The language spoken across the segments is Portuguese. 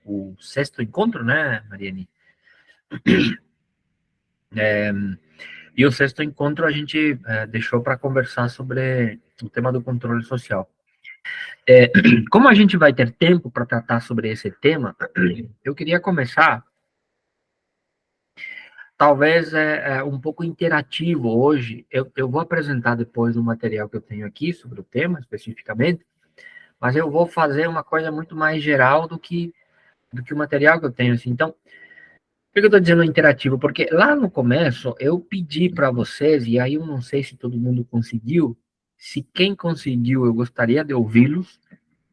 o sexto encontro, né, Mariane? E o sexto encontro a gente deixou para conversar sobre o tema do controle social. Como a gente vai ter tempo para tratar sobre esse tema, eu queria começar, talvez um pouco interativo hoje. Eu vou apresentar depois um material que eu tenho aqui sobre o tema especificamente, mas eu vou fazer uma coisa muito mais geral do que o material que eu tenho. Assim. Então, por que eu estou dizendo interativo? Porque lá no começo eu pedi para vocês, e aí eu não sei se todo mundo conseguiu, se quem conseguiu eu gostaria de ouvi-los,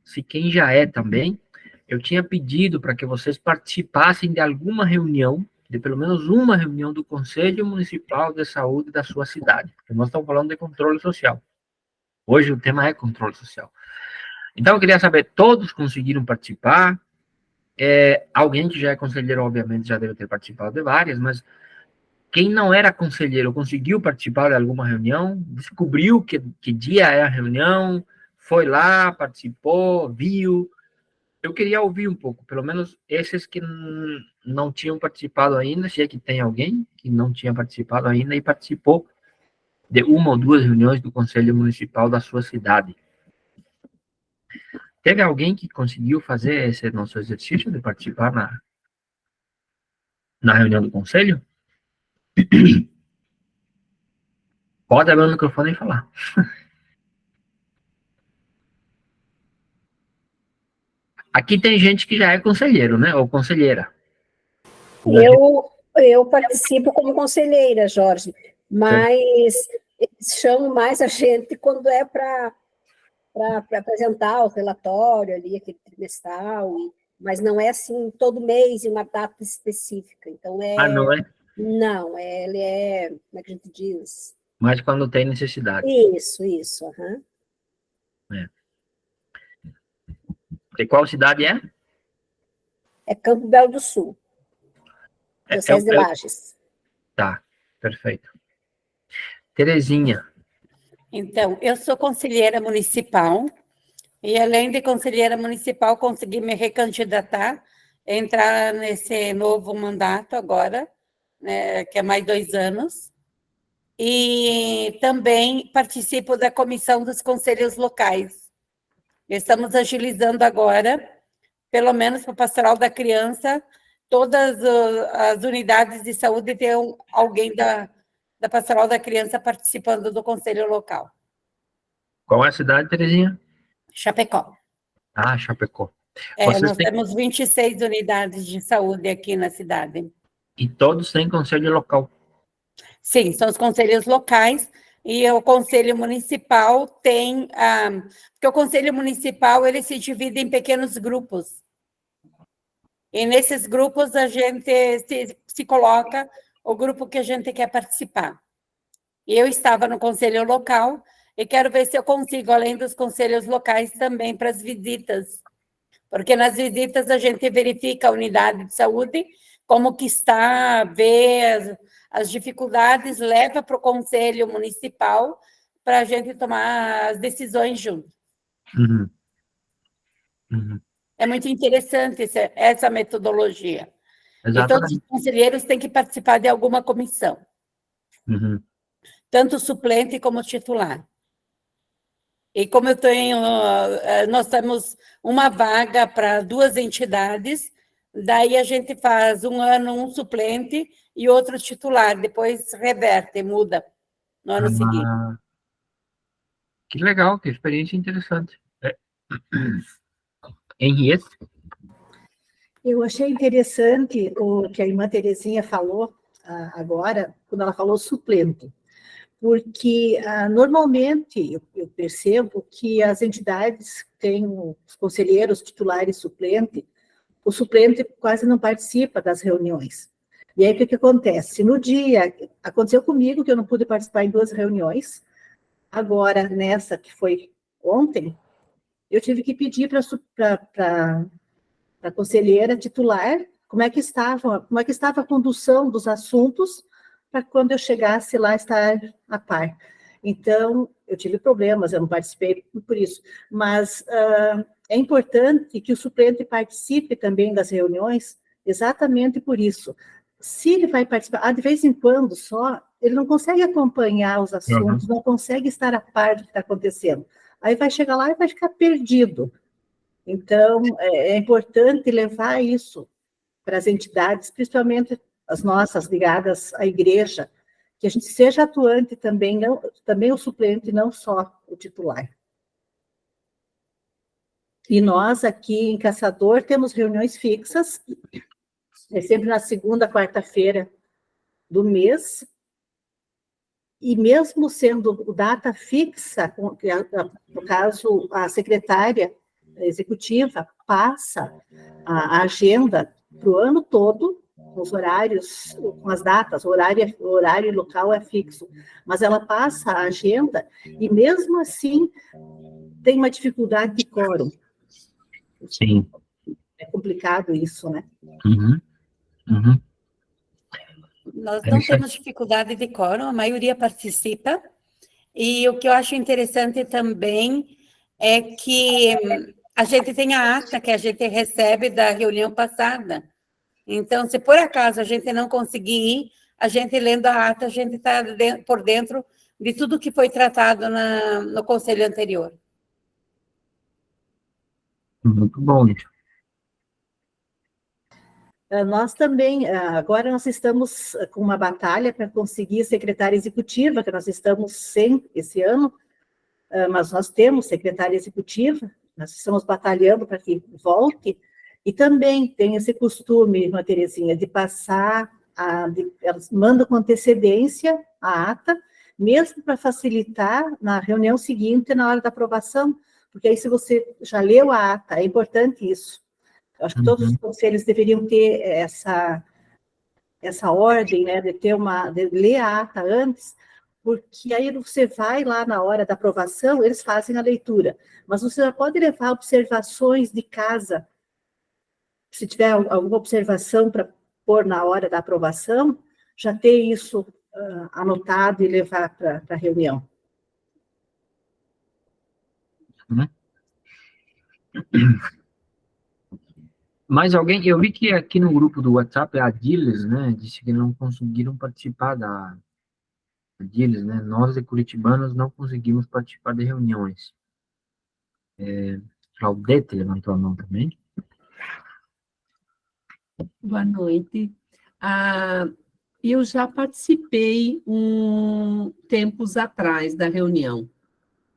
se quem já é também, eu tinha pedido para que vocês participassem de alguma reunião, de pelo menos uma reunião do Conselho Municipal de Saúde da sua cidade, porque nós estamos falando de controle social. Hoje o tema é controle social. Então eu queria saber, todos conseguiram participar? Alguém que já é conselheiro, obviamente, já deve ter participado de várias, mas quem não era conselheiro conseguiu participar de alguma reunião? Descobriu que dia é a reunião? Foi lá, participou, viu? Eu queria ouvir um pouco, pelo menos esses que não tinham participado ainda, se é que tem alguém que não tinha participado ainda e participou de uma ou duas reuniões do Conselho Municipal da sua cidade. Teve alguém que conseguiu fazer esse nosso exercício de participar na reunião do Conselho? Pode abrir o microfone e falar. Aqui tem gente que já é conselheiro, né? Ou conselheira. Eu participo como conselheira, Jorge, mas eles chamam mais a gente quando é para apresentar o relatório ali, aquele trimestral, mas não é assim todo mês em uma data específica. Então não é? Não, ele é, como é que a gente diz? Mas quando tem necessidade. Isso. De qual cidade é? É Campo Belo do Sul, Diocese de Lages. Tá, perfeito. Terezinha. Então, eu sou conselheira municipal, e além de conselheira municipal, consegui me recandidatar, entrar nesse novo mandato agora, né, que é mais 2 anos, e também participo da comissão dos conselhos locais. Estamos agilizando agora, pelo menos para a Pastoral da Criança, todas as unidades de saúde têm alguém da Pastoral da Criança participando do conselho local. Qual é a cidade, Terezinha? Chapecó. Ah, Chapecó. Nós temos 26 unidades de saúde aqui na cidade. E todos têm conselho local? Sim, são os conselhos locais, e o conselho municipal tem... porque o conselho municipal, ele se divide em pequenos grupos. E nesses grupos, a gente se coloca o grupo que a gente quer participar. E eu estava no conselho local, e quero ver se eu consigo, além dos conselhos locais, também para as visitas. Porque nas visitas a gente verifica a unidade de saúde, como que está, vê as dificuldades, leva para o conselho municipal para a gente tomar as decisões junto. É muito interessante essa metodologia. Exatamente. E todos os conselheiros têm que participar de alguma comissão. Tanto suplente como titular. E como nós temos uma vaga para 2 entidades, daí a gente faz um ano um suplente e outro titular, depois reverte, muda no ano seguinte. Que legal, que experiência interessante. Henriette? Eu achei interessante o que a irmã Terezinha falou agora, quando ela falou suplente. Porque, normalmente, eu percebo que as entidades têm os conselheiros titulares suplente, o suplente quase não participa das reuniões. E aí, o que acontece? No dia, aconteceu comigo que eu não pude participar em 2 reuniões, agora, nessa que foi ontem, eu tive que pedir para a conselheira titular como é que estava a condução dos assuntos, para quando eu chegasse lá estar a par. Então, eu tive problemas, eu não participei por isso. Mas é importante que o suplente participe também das reuniões, exatamente por isso. Se ele vai participar, de vez em quando só, ele não consegue acompanhar os assuntos, não consegue estar a par do que está acontecendo. Aí vai chegar lá e vai ficar perdido. Então, é importante levar isso para as entidades, principalmente as nossas ligadas à igreja, que a gente seja atuante também, também o suplente, não só o titular. E nós aqui em Caçador temos reuniões fixas, é sempre na segunda, quarta-feira do mês, e mesmo sendo data fixa, no caso, a secretária executiva passa a agenda para o ano todo, com os horários, com as datas, o horário local é fixo, mas ela passa a agenda e, mesmo assim, tem uma dificuldade de quórum. Sim. É complicado isso, né? Uhum. Uhum. Nós não temos dificuldade de quórum, a maioria participa, e o que eu acho interessante também é que a gente tem a ata que a gente recebe da reunião passada. Então, se por acaso a gente não conseguir ir, a gente lendo a ata, a gente está por dentro de tudo que foi tratado no conselho anterior. Muito bom isso. Nós também, agora nós estamos com uma batalha para conseguir secretária executiva, que nós estamos sem esse ano, mas nós temos secretária executiva, nós estamos batalhando para que volte, e também tem esse costume, Irmã Terezinha, de passar, elas mandam com antecedência a ata, mesmo para facilitar na reunião seguinte, na hora da aprovação, porque aí se você já leu a ata, é importante isso. Eu acho que todos os conselhos deveriam ter essa ordem, né, de ler a ata antes, porque aí você vai lá na hora da aprovação, eles fazem a leitura, mas você já pode levar observações de casa, se tiver alguma observação para pôr na hora da aprovação, já ter isso anotado e levar para a reunião. Mais alguém? Eu vi que aqui no grupo do WhatsApp, a Diles, né, disse que não conseguiram participar da Diles, né? Nós, de curitibanos, não conseguimos participar de reuniões. Claudete levantou a mão também. Boa noite. Eu já participei tempos atrás da reunião,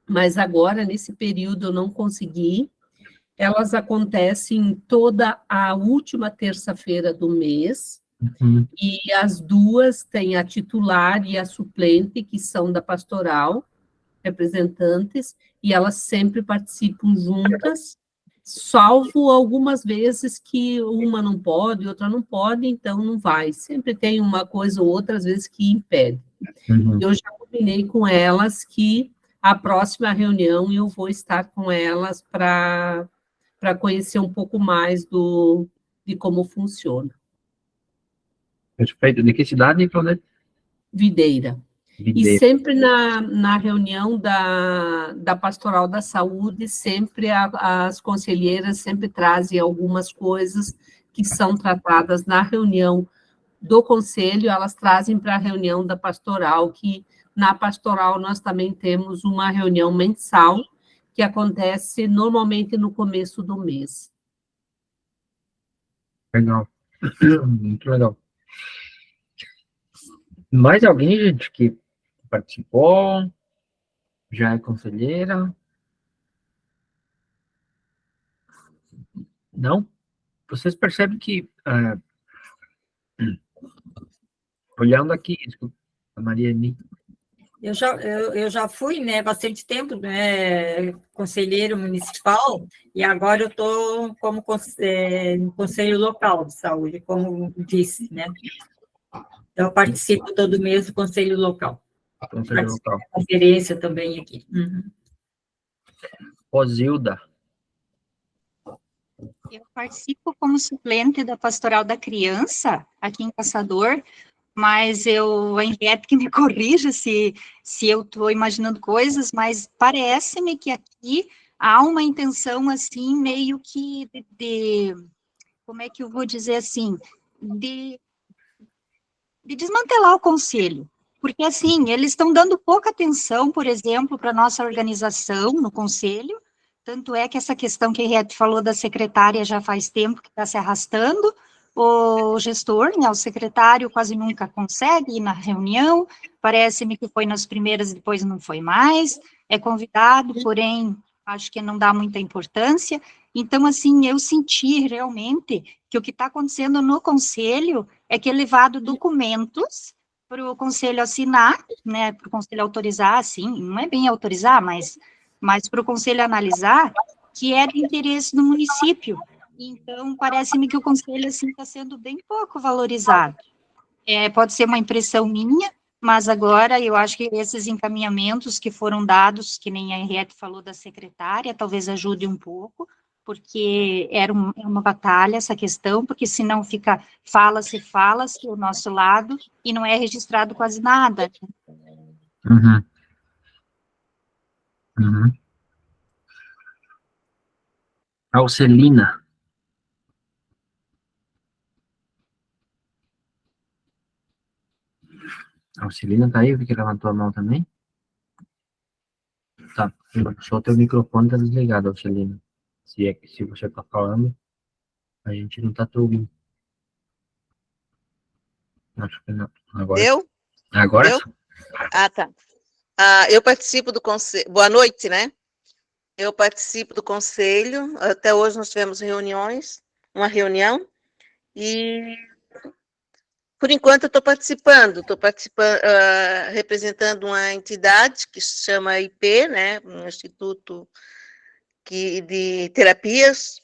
mas agora, nesse período, eu não consegui. Elas acontecem toda a última terça-feira do mês, e as duas têm a titular e a suplente, que são da pastoral, representantes, e elas sempre participam juntas, salvo algumas vezes que uma não pode, outra não pode, então não vai. Sempre tem uma coisa ou outra, às vezes, que impede. Eu já combinei com elas que a próxima reunião eu vou estar com elas para conhecer um pouco mais de como funciona. Perfeito. De que cidade, Claudete? Videira. E sempre na reunião da Pastoral da Saúde, sempre as conselheiras sempre trazem algumas coisas que são tratadas na reunião do conselho, elas trazem para a reunião da pastoral, que na pastoral nós também temos uma reunião mensal, que acontece normalmente no começo do mês. Legal. Muito legal. Mais alguém, gente, que participou? Já é conselheira? Não? Vocês percebem que, olhando aqui, desculpa, a Maria Eni. Eu já fui, né, bastante tempo, né, conselheiro municipal, e agora eu estou como no Conselho Local de Saúde, como disse, né. Então, eu participo todo mês do Conselho Local. Conselho Local. Conferência também aqui. Rosilda. Eu participo como suplente da Pastoral da Criança, aqui em Caçador, mas a Henriette que me corrija se eu estou imaginando coisas, mas parece-me que aqui há uma intenção, assim, meio que como é que eu vou dizer assim, de desmantelar o conselho, porque, assim, eles estão dando pouca atenção, por exemplo, para a nossa organização no conselho, tanto é que essa questão que a Henriette falou da secretária já faz tempo que está se arrastando, o gestor, né, o secretário quase nunca consegue ir na reunião, parece-me que foi nas primeiras, depois não foi mais, é convidado, porém, acho que não dá muita importância, então, assim, eu senti realmente que o que está acontecendo no conselho é que é levado documentos para o conselho assinar, né, para o conselho autorizar, assim, não é bem autorizar, mas para o conselho analisar, que é de interesse do município. Então, parece-me que o conselho, assim, está sendo bem pouco valorizado. Pode ser uma impressão minha, mas agora eu acho que esses encaminhamentos que foram dados, que nem a Henriette falou da secretária, talvez ajude um pouco, porque é uma batalha essa questão, porque senão fala-se o nosso lado, e não é registrado quase nada. Uhum. Uhum. Alcelina. Alcelina tá aí? Porque levantou a mão também? Tá. Só o teu microfone tá desligado, Alcelina. Se você tá falando, a gente não tá te ouvindo. Acho que não. Agora, Deu? agora Deu? sim. Ah, tá. Eu participo do conselho. Boa noite, né? Eu participo do conselho. Até hoje nós tivemos uma reunião, e por enquanto eu estou participando, representando uma entidade que se chama IP, né? Um instituto de terapias,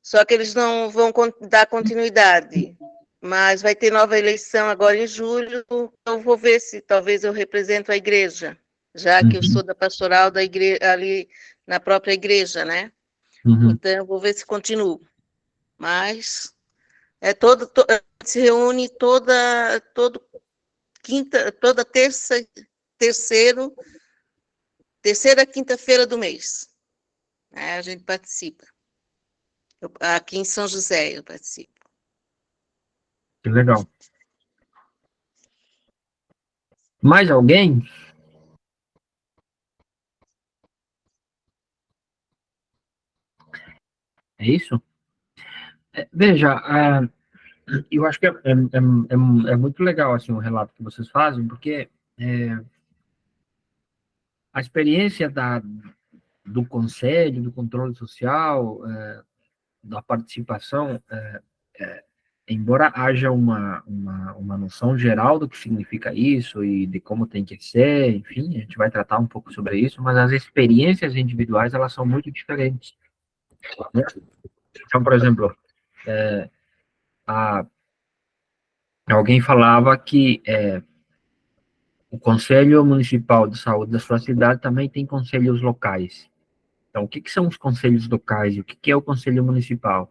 só que eles não vão dar continuidade. Mas vai ter nova eleição agora em julho, eu vou ver se talvez eu represento a igreja, já que eu sou da pastoral da igreja, ali na própria igreja, né? Uhum. Então, eu vou ver se continuo. Mas se reúne toda terceira quinta-feira do mês. A gente participa. Aqui em São José eu participo. Que legal. Mais alguém? É isso? Veja, eu acho que é muito legal assim, o relato que vocês fazem, porque a experiência do conselho, do controle social, da participação, embora haja uma noção geral do que significa isso e de como tem que ser, enfim, a gente vai tratar um pouco sobre isso, mas as experiências individuais, elas são muito diferentes, né? Então, por exemplo, alguém falava que o Conselho Municipal de Saúde da sua cidade também tem conselhos locais. Então, o que são os conselhos locais e o que é o Conselho Municipal?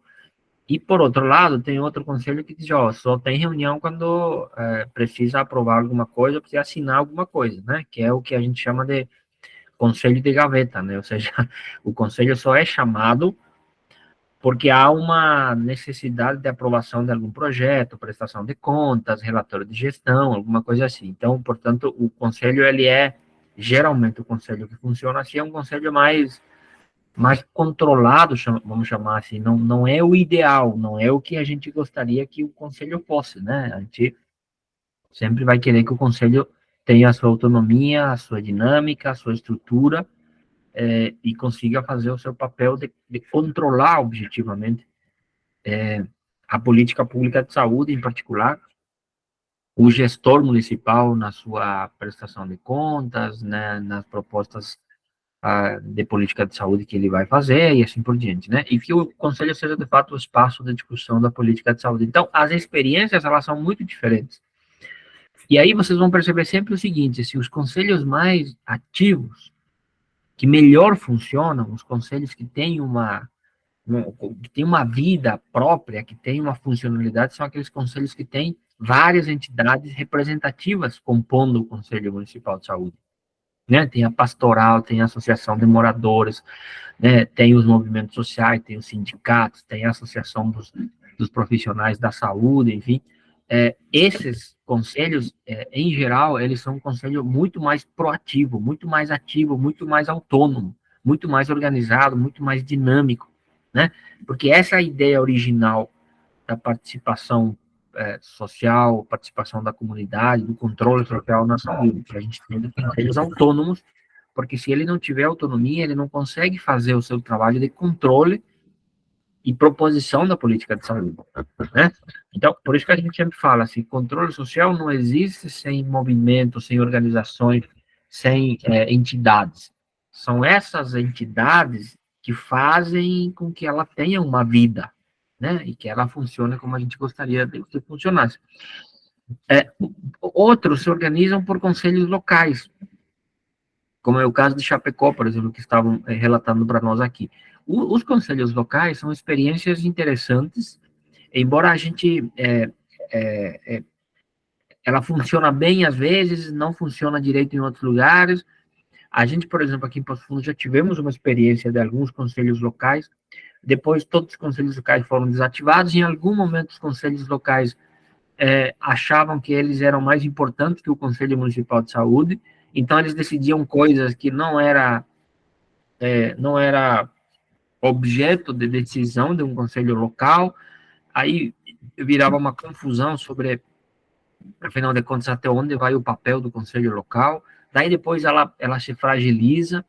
E, por outro lado, tem outro conselho que diz, ó, só tem reunião quando precisa aprovar alguma coisa, precisa assinar alguma coisa, né? Que é o que a gente chama de conselho de gaveta, né? Ou seja, o conselho só é chamado porque há uma necessidade de aprovação de algum projeto, prestação de contas, relatório de gestão, alguma coisa assim. Então, portanto, o conselho, geralmente o conselho que funciona assim, é um conselho mais controlado, vamos chamar assim, não é o ideal, não é o que a gente gostaria que o conselho fosse, né? A gente sempre vai querer que o conselho tenha a sua autonomia, a sua dinâmica, a sua estrutura, e consiga fazer o seu papel de controlar objetivamente a política pública de saúde, em particular, o gestor municipal na sua prestação de contas, né, nas propostas de política de saúde que ele vai fazer, e assim por diante, né? E que o conselho seja, de fato, o espaço de discussão da política de saúde. Então, as experiências, elas são muito diferentes. E aí vocês vão perceber sempre o seguinte, se os conselhos mais ativos, que melhor funcionam, os conselhos que têm uma vida própria, que têm uma funcionalidade, são aqueles conselhos que têm várias entidades representativas compondo o Conselho Municipal de Saúde. né? Tem a pastoral, tem a associação de moradores, né? Tem os movimentos sociais, tem os sindicatos, tem a associação dos profissionais da saúde, enfim. Esses conselhos, em geral, eles são um conselho muito mais proativo, muito mais ativo, muito mais autônomo, muito mais organizado, muito mais dinâmico, né? Porque essa é a ideia original da participação social, participação da comunidade, do controle social na saúde, que a gente tem conselhos autônomos, porque se ele não tiver autonomia, ele não consegue fazer o seu trabalho de controle e proposição da política de saúde, né? Então, por isso que a gente sempre fala assim, controle social não existe sem movimentos, sem organizações, sem entidades. São essas entidades que fazem com que ela tenha uma vida, né? E que ela funcione como a gente gostaria que funcionasse. Outros se organizam por conselhos locais, como é o caso de Chapecó, por exemplo, que estavam relatando para nós aqui. Os conselhos locais são experiências interessantes, embora a gente ela funciona bem às vezes, não funciona direito em outros lugares. A gente, por exemplo, aqui em Passo Fundo já tivemos uma experiência de alguns conselhos locais. Depois todos os conselhos locais foram desativados. Em algum momento os conselhos locais achavam que eles eram mais importantes que o Conselho Municipal de Saúde. Então eles decidiam coisas que não era objeto de decisão de um conselho local. Aí virava uma confusão sobre, afinal de contas, até onde vai o papel do conselho local. Daí depois ela se fragiliza.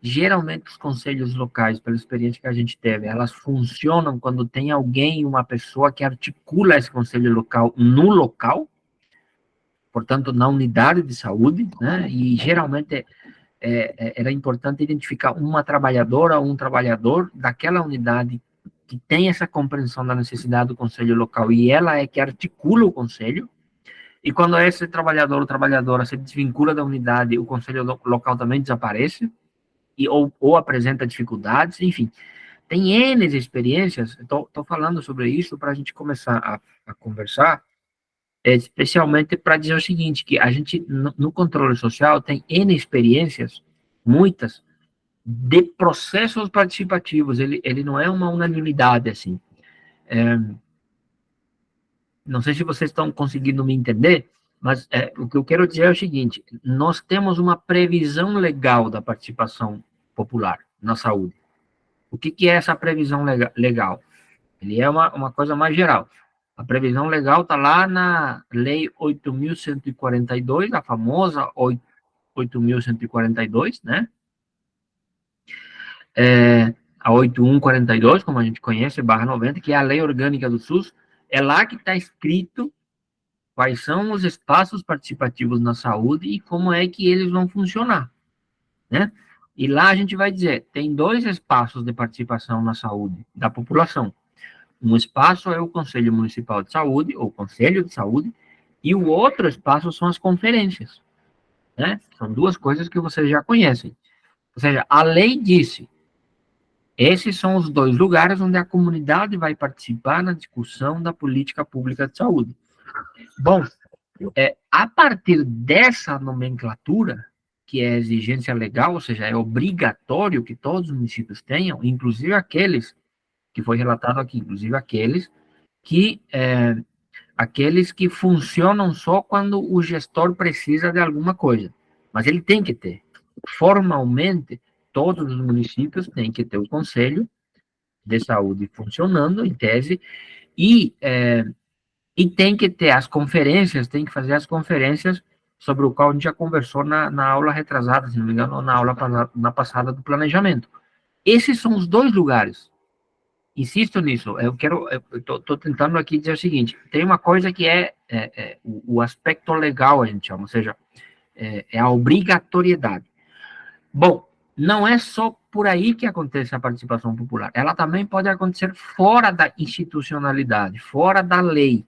Geralmente os conselhos locais, pela experiência que a gente teve, elas funcionam quando tem alguém, uma pessoa que articula esse conselho local no local, portanto, na unidade de saúde, né? E geralmente era importante identificar uma trabalhadora ou um trabalhador daquela unidade que tem essa compreensão da necessidade do conselho local, e ela é que articula o conselho. E quando esse trabalhador ou trabalhadora se desvincula da unidade, o conselho local também desaparece, ou apresenta dificuldades, enfim. Tem N experiências, estou falando sobre isso para a gente começar a conversar, especialmente para dizer o seguinte, que a gente, no controle social, tem N experiências, muitas, de processos participativos. Ele não é uma unanimidade, assim. Não sei se vocês estão conseguindo me entender, mas o que eu quero dizer é o seguinte: nós temos uma previsão legal da participação popular na saúde. O que é essa previsão legal? Ele é uma coisa mais geral. A previsão legal está lá na Lei 8.142, a famosa 8.142, né? A 8142, como a gente conhece, /90, que é a Lei Orgânica do SUS. É lá que está escrito quais são os espaços participativos na saúde e como é que eles vão funcionar, né? E lá a gente vai dizer, tem 2 espaços de participação na saúde da população. Um espaço é o Conselho Municipal de Saúde, ou Conselho de Saúde, e o outro espaço são as conferências, né? São 2 coisas que vocês já conhecem. Ou seja, a lei disse, esses são os 2 lugares onde a comunidade vai participar na discussão da política pública de saúde. Bom, a partir dessa nomenclatura, que é exigência legal, ou seja, é obrigatório que todos os municípios tenham, inclusive aqueles, que foi relatado aqui, inclusive aqueles que funcionam só quando o gestor precisa de alguma coisa, mas ele tem que ter. Formalmente, todos os municípios têm que ter o Conselho de Saúde funcionando, em tese, e tem que ter as conferências, tem que fazer as conferências sobre o qual a gente já conversou na aula retrasada, se não me engano, ou na aula passada do planejamento. Esses são os 2 lugares. Insisto nisso, eu estou tentando aqui dizer o seguinte, tem uma coisa que o aspecto legal, a gente chama, ou seja, é a obrigatoriedade. Bom, não é só por aí que acontece a participação popular, ela também pode acontecer fora da institucionalidade, fora da lei,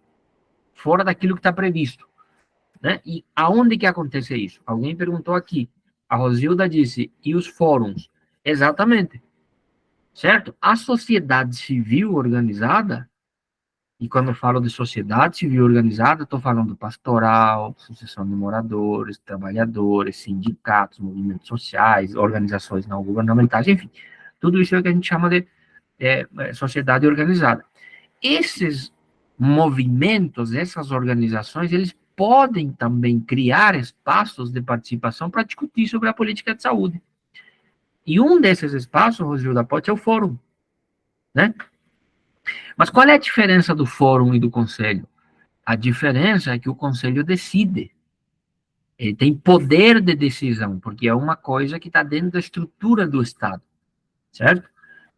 fora daquilo que está previsto, né? E aonde que acontece isso? Alguém perguntou aqui, a Rosilda disse, e os fóruns? Exatamente. Certo? A sociedade civil organizada, E quando eu falo de sociedade civil organizada, estou falando pastoral, associação de moradores, trabalhadores, sindicatos, movimentos sociais, organizações não governamentais, enfim, tudo isso é o que a gente chama de sociedade organizada. Esses movimentos, essas organizações, eles podem também criar espaços de participação para discutir sobre a política de saúde. E um desses espaços, Rosildo da Ponte, é o fórum, né? Mas qual é a diferença do fórum e do conselho? A diferença é que o conselho decide. Ele tem poder de decisão, porque é uma coisa que está dentro da estrutura do Estado, certo?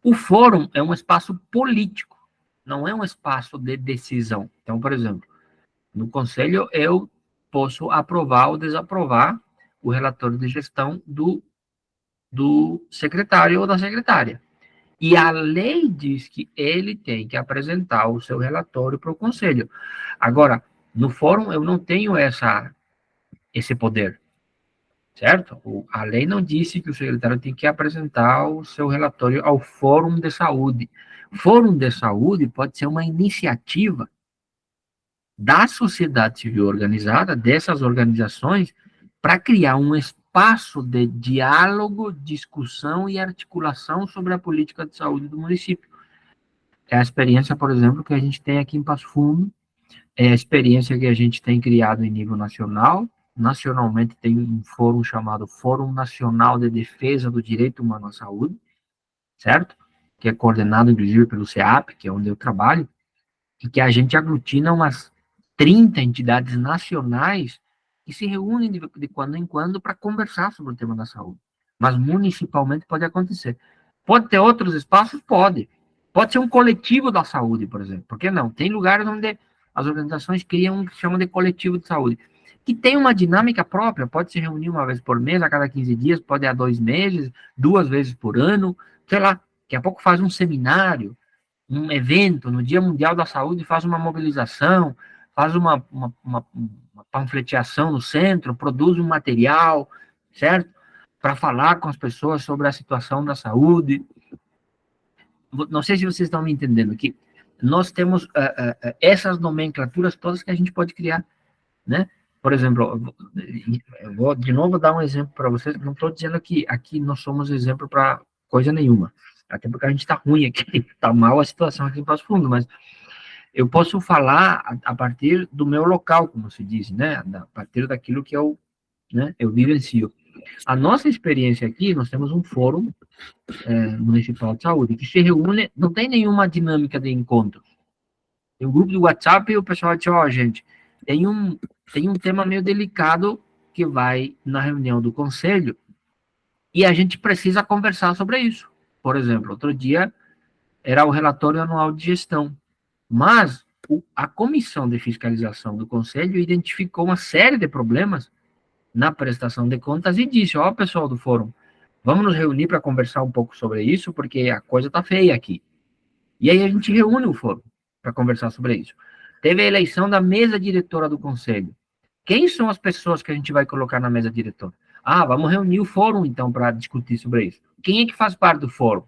O fórum é um espaço político, não é um espaço de decisão. Então, por exemplo, no conselho eu posso aprovar ou desaprovar o relatório de gestão do secretário ou da secretária. E a lei diz que ele tem que apresentar o seu relatório para o conselho. Agora, no fórum eu não tenho esse poder, certo? A lei não disse que o secretário tem que apresentar o seu relatório ao Fórum de Saúde. Fórum de Saúde pode ser uma iniciativa da sociedade civil organizada, dessas organizações, para criar um espaço de diálogo, discussão e articulação sobre a política de saúde do município. É a experiência, por exemplo, que a gente tem aqui em Passo Fundo, é a experiência que a gente tem criado em nível nacional. Nacionalmente tem um fórum chamado Fórum Nacional de Defesa do Direito Humano à Saúde, certo? Que é coordenado, inclusive, pelo CEAP, que é onde eu trabalho, e que a gente aglutina umas 30 entidades nacionais que se reúnem de quando em quando para conversar sobre o tema da saúde. Mas municipalmente pode acontecer. Pode ter outros espaços? Pode. Pode ser um coletivo da saúde, por exemplo. Por que não? Tem lugares onde as organizações criam o que chamam de coletivo de saúde, que tem uma dinâmica própria, pode se reunir uma vez por mês, a cada 15 dias, pode ir a 2 meses, 2 vezes por ano, sei lá, daqui a pouco faz um seminário, um evento, no Dia Mundial da Saúde, faz uma mobilização, faz uma panfleteação no centro, produz um material, certo? Para falar com as pessoas sobre a situação da saúde. Não sei se vocês estão me entendendo, que nós temos essas nomenclaturas todas que a gente pode criar, né? Por exemplo, eu vou de novo dar um exemplo para vocês, não estou dizendo que aqui nós somos exemplo para coisa nenhuma, até porque a gente está ruim aqui, está mal a situação aqui em Passo Fundo, mas eu posso falar a partir do meu local, como se diz, né? A partir daquilo que eu vivencio. A nossa experiência aqui, nós temos um fórum municipal de saúde, que se reúne, não tem nenhuma dinâmica de encontro. Tem um grupo de WhatsApp e o pessoal diz, gente, tem um tema meio delicado que vai na reunião do conselho e a gente precisa conversar sobre isso. Por exemplo, outro dia era o relatório anual de gestão, mas a comissão de fiscalização do conselho identificou uma série de problemas na prestação de contas e disse, pessoal do fórum, vamos nos reunir para conversar um pouco sobre isso, porque a coisa está feia aqui. E aí a gente reúne o fórum para conversar sobre isso. Teve a eleição da mesa diretora do conselho. Quem são as pessoas que a gente vai colocar na mesa diretora? Vamos reunir o fórum, então, para discutir sobre isso. Quem é que faz parte do fórum?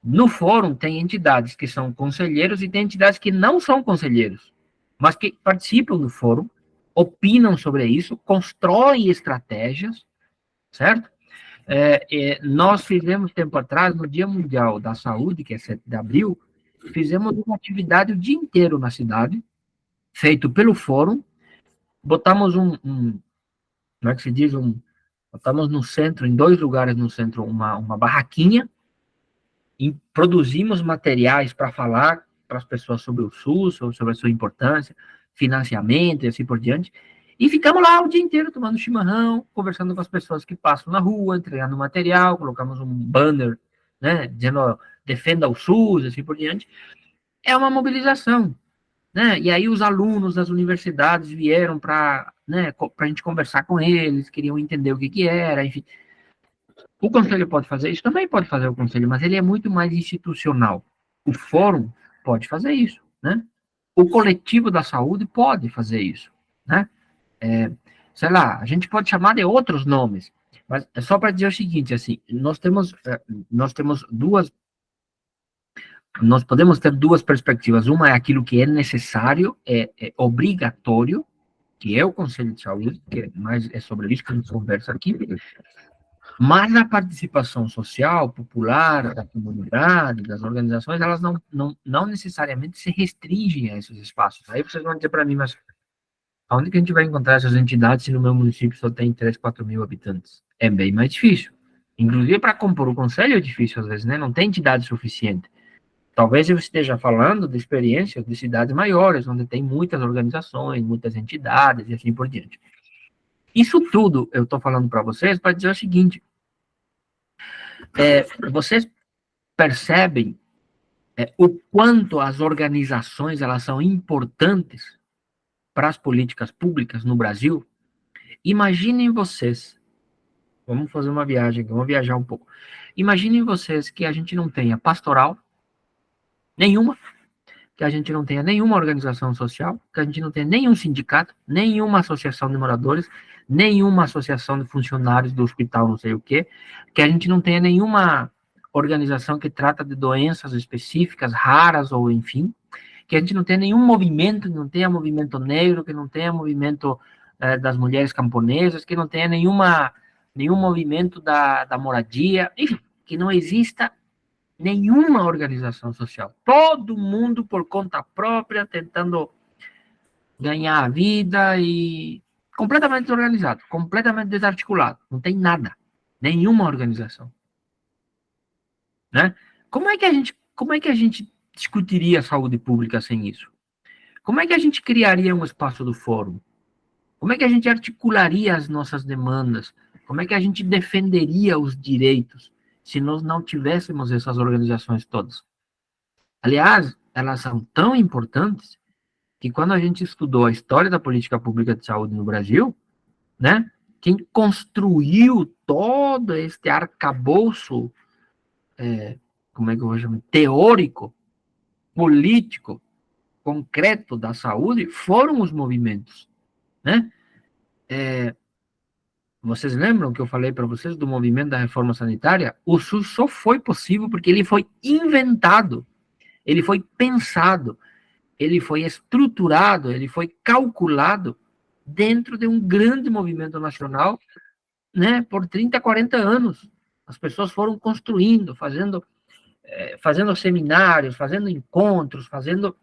No fórum tem entidades que são conselheiros e tem entidades que não são conselheiros, mas que participam do fórum, opinam sobre isso, constroem estratégias, certo? Nós fizemos tempo atrás, no Dia Mundial da Saúde, que é 7 de abril, fizemos uma atividade o dia inteiro na cidade, feito pelo fórum, botamos como é que se diz, botamos no centro, em 2 lugares no centro, uma barraquinha, e produzimos materiais para falar para as pessoas sobre o SUS, sobre a sua importância, financiamento e assim por diante, e ficamos lá o dia inteiro tomando chimarrão, conversando com as pessoas que passam na rua, entregando material, colocamos um banner, né, dizendo, defenda o SUS, assim por diante. É uma mobilização, né, e aí os alunos das universidades vieram para a gente conversar com eles, queriam entender o que era, enfim. O conselho pode fazer isso? Também pode fazer o conselho, mas ele é muito mais institucional. O fórum pode fazer isso, né? O coletivo da saúde pode fazer isso, né? Sei lá, a gente pode chamar de outros nomes, mas é só para dizer o seguinte, assim, nós temos nós podemos ter duas perspectivas. Uma é aquilo que é necessário, é obrigatório, que é o Conselho de Saúde, que mais é sobre isso que a gente conversa aqui, mas a participação social, popular, da comunidade, das organizações, elas não necessariamente se restringem a esses espaços. Aí vocês vão dizer para mim, mas aonde que a gente vai encontrar essas entidades se no meu município só tem 3, 4 mil habitantes? É bem mais difícil. Inclusive, para compor o conselho é difícil, às vezes, né? Não tem entidade suficiente. Talvez eu esteja falando de experiências de cidades maiores, onde tem muitas organizações, muitas entidades e assim por diante. Isso tudo eu estou falando para vocês para dizer o seguinte: vocês percebem o quanto as organizações elas são importantes para as políticas públicas no Brasil? Imaginem vocês, vamos fazer uma viagem, vamos viajar um pouco. Imaginem vocês que a gente não tenha pastoral nenhuma, que a gente não tenha nenhuma organização social, que a gente não tenha nenhum sindicato, nenhuma associação de moradores, nenhuma associação de funcionários do hospital, não sei o quê, que a gente não tenha nenhuma organização que trata de doenças específicas, raras ou enfim, que a gente não tenha nenhum movimento, que não tenha movimento negro, que não tenha movimento das mulheres camponesas, que não tenha nenhum movimento da moradia, enfim, que não exista nenhuma organização social. Todo mundo por conta própria, tentando ganhar a vida e completamente desorganizado, completamente desarticulado. Não tem nada. Nenhuma organização. Né? Como é que a gente discutiria a saúde pública sem isso? Como é que a gente criaria um espaço do fórum? Como é que a gente articularia as nossas demandas? Como é que a gente defenderia os direitos se nós não tivéssemos essas organizações todas? Aliás, elas são tão importantes que quando a gente estudou a história da política pública de saúde no Brasil, né, quem construiu todo este arcabouço, como é que eu vou chamar, teórico, político, concreto da saúde, foram os movimentos, né? Vocês lembram que eu falei para vocês do movimento da reforma sanitária? O SUS só foi possível porque ele foi inventado, ele foi pensado, ele foi estruturado, ele foi calculado dentro de um grande movimento nacional, né, por 30, 40 anos. As pessoas foram construindo, fazendo seminários, fazendo encontros, fazendo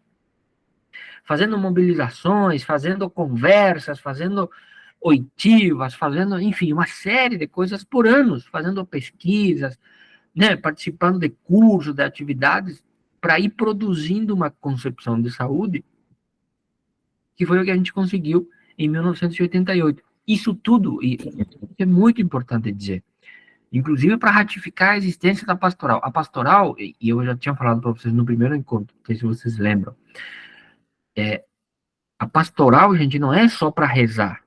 mobilizações, fazendo conversas, fazendo oitivas, fazendo, enfim, uma série de coisas por anos, fazendo pesquisas, né, participando de cursos, de atividades, para ir produzindo uma concepção de saúde, que foi o que a gente conseguiu em 1988. Isso tudo, e é muito importante dizer, inclusive para ratificar a existência da pastoral. A pastoral, e eu já tinha falado para vocês no primeiro encontro, não sei se vocês lembram, a pastoral, gente, não é só para rezar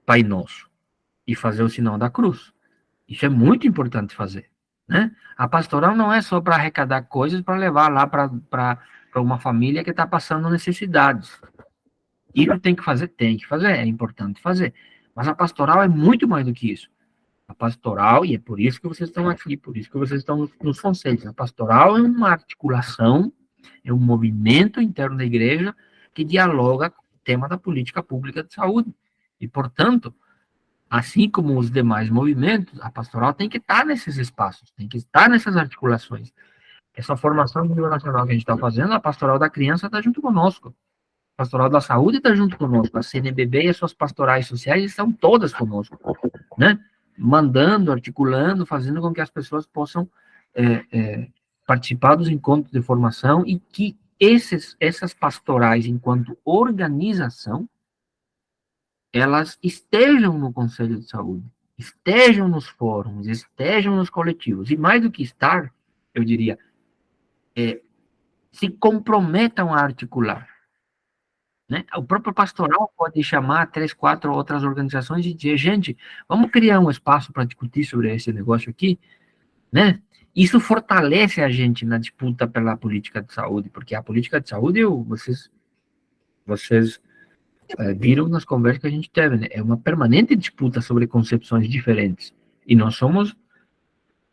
Pai Nosso e fazer o sinal da cruz. Isso é muito importante fazer, né? A pastoral não é só para arrecadar coisas para levar lá para uma família que está passando necessidades. Isso tem que fazer, é importante fazer. Mas a pastoral é muito mais do que isso. A pastoral, e é por isso que vocês estão aqui, por isso que vocês estão nos conselhos, a pastoral é uma articulação, é um movimento interno da igreja que dialoga com o tema da política pública de saúde. E, portanto, assim como os demais movimentos, a pastoral tem que estar nesses espaços, tem que estar nessas articulações. Essa formação do nível nacional que a gente está fazendo, a pastoral da criança está junto conosco. A pastoral da saúde está junto conosco. A CNBB e as suas pastorais sociais estão todas conosco, né? Mandando, articulando, fazendo com que as pessoas possam participar dos encontros de formação e que essas pastorais, enquanto organização, elas estejam no Conselho de Saúde, estejam nos fóruns, estejam nos coletivos. E mais do que estar, eu diria, se comprometam a articular. Né? O próprio pastoral pode chamar 3, 4 outras organizações e dizer, gente, vamos criar um espaço para discutir sobre esse negócio aqui, né? Isso fortalece a gente na disputa pela política de saúde, porque a política de saúde, vocês viram nas conversas que a gente teve, né? É uma permanente disputa sobre concepções diferentes. E nós somos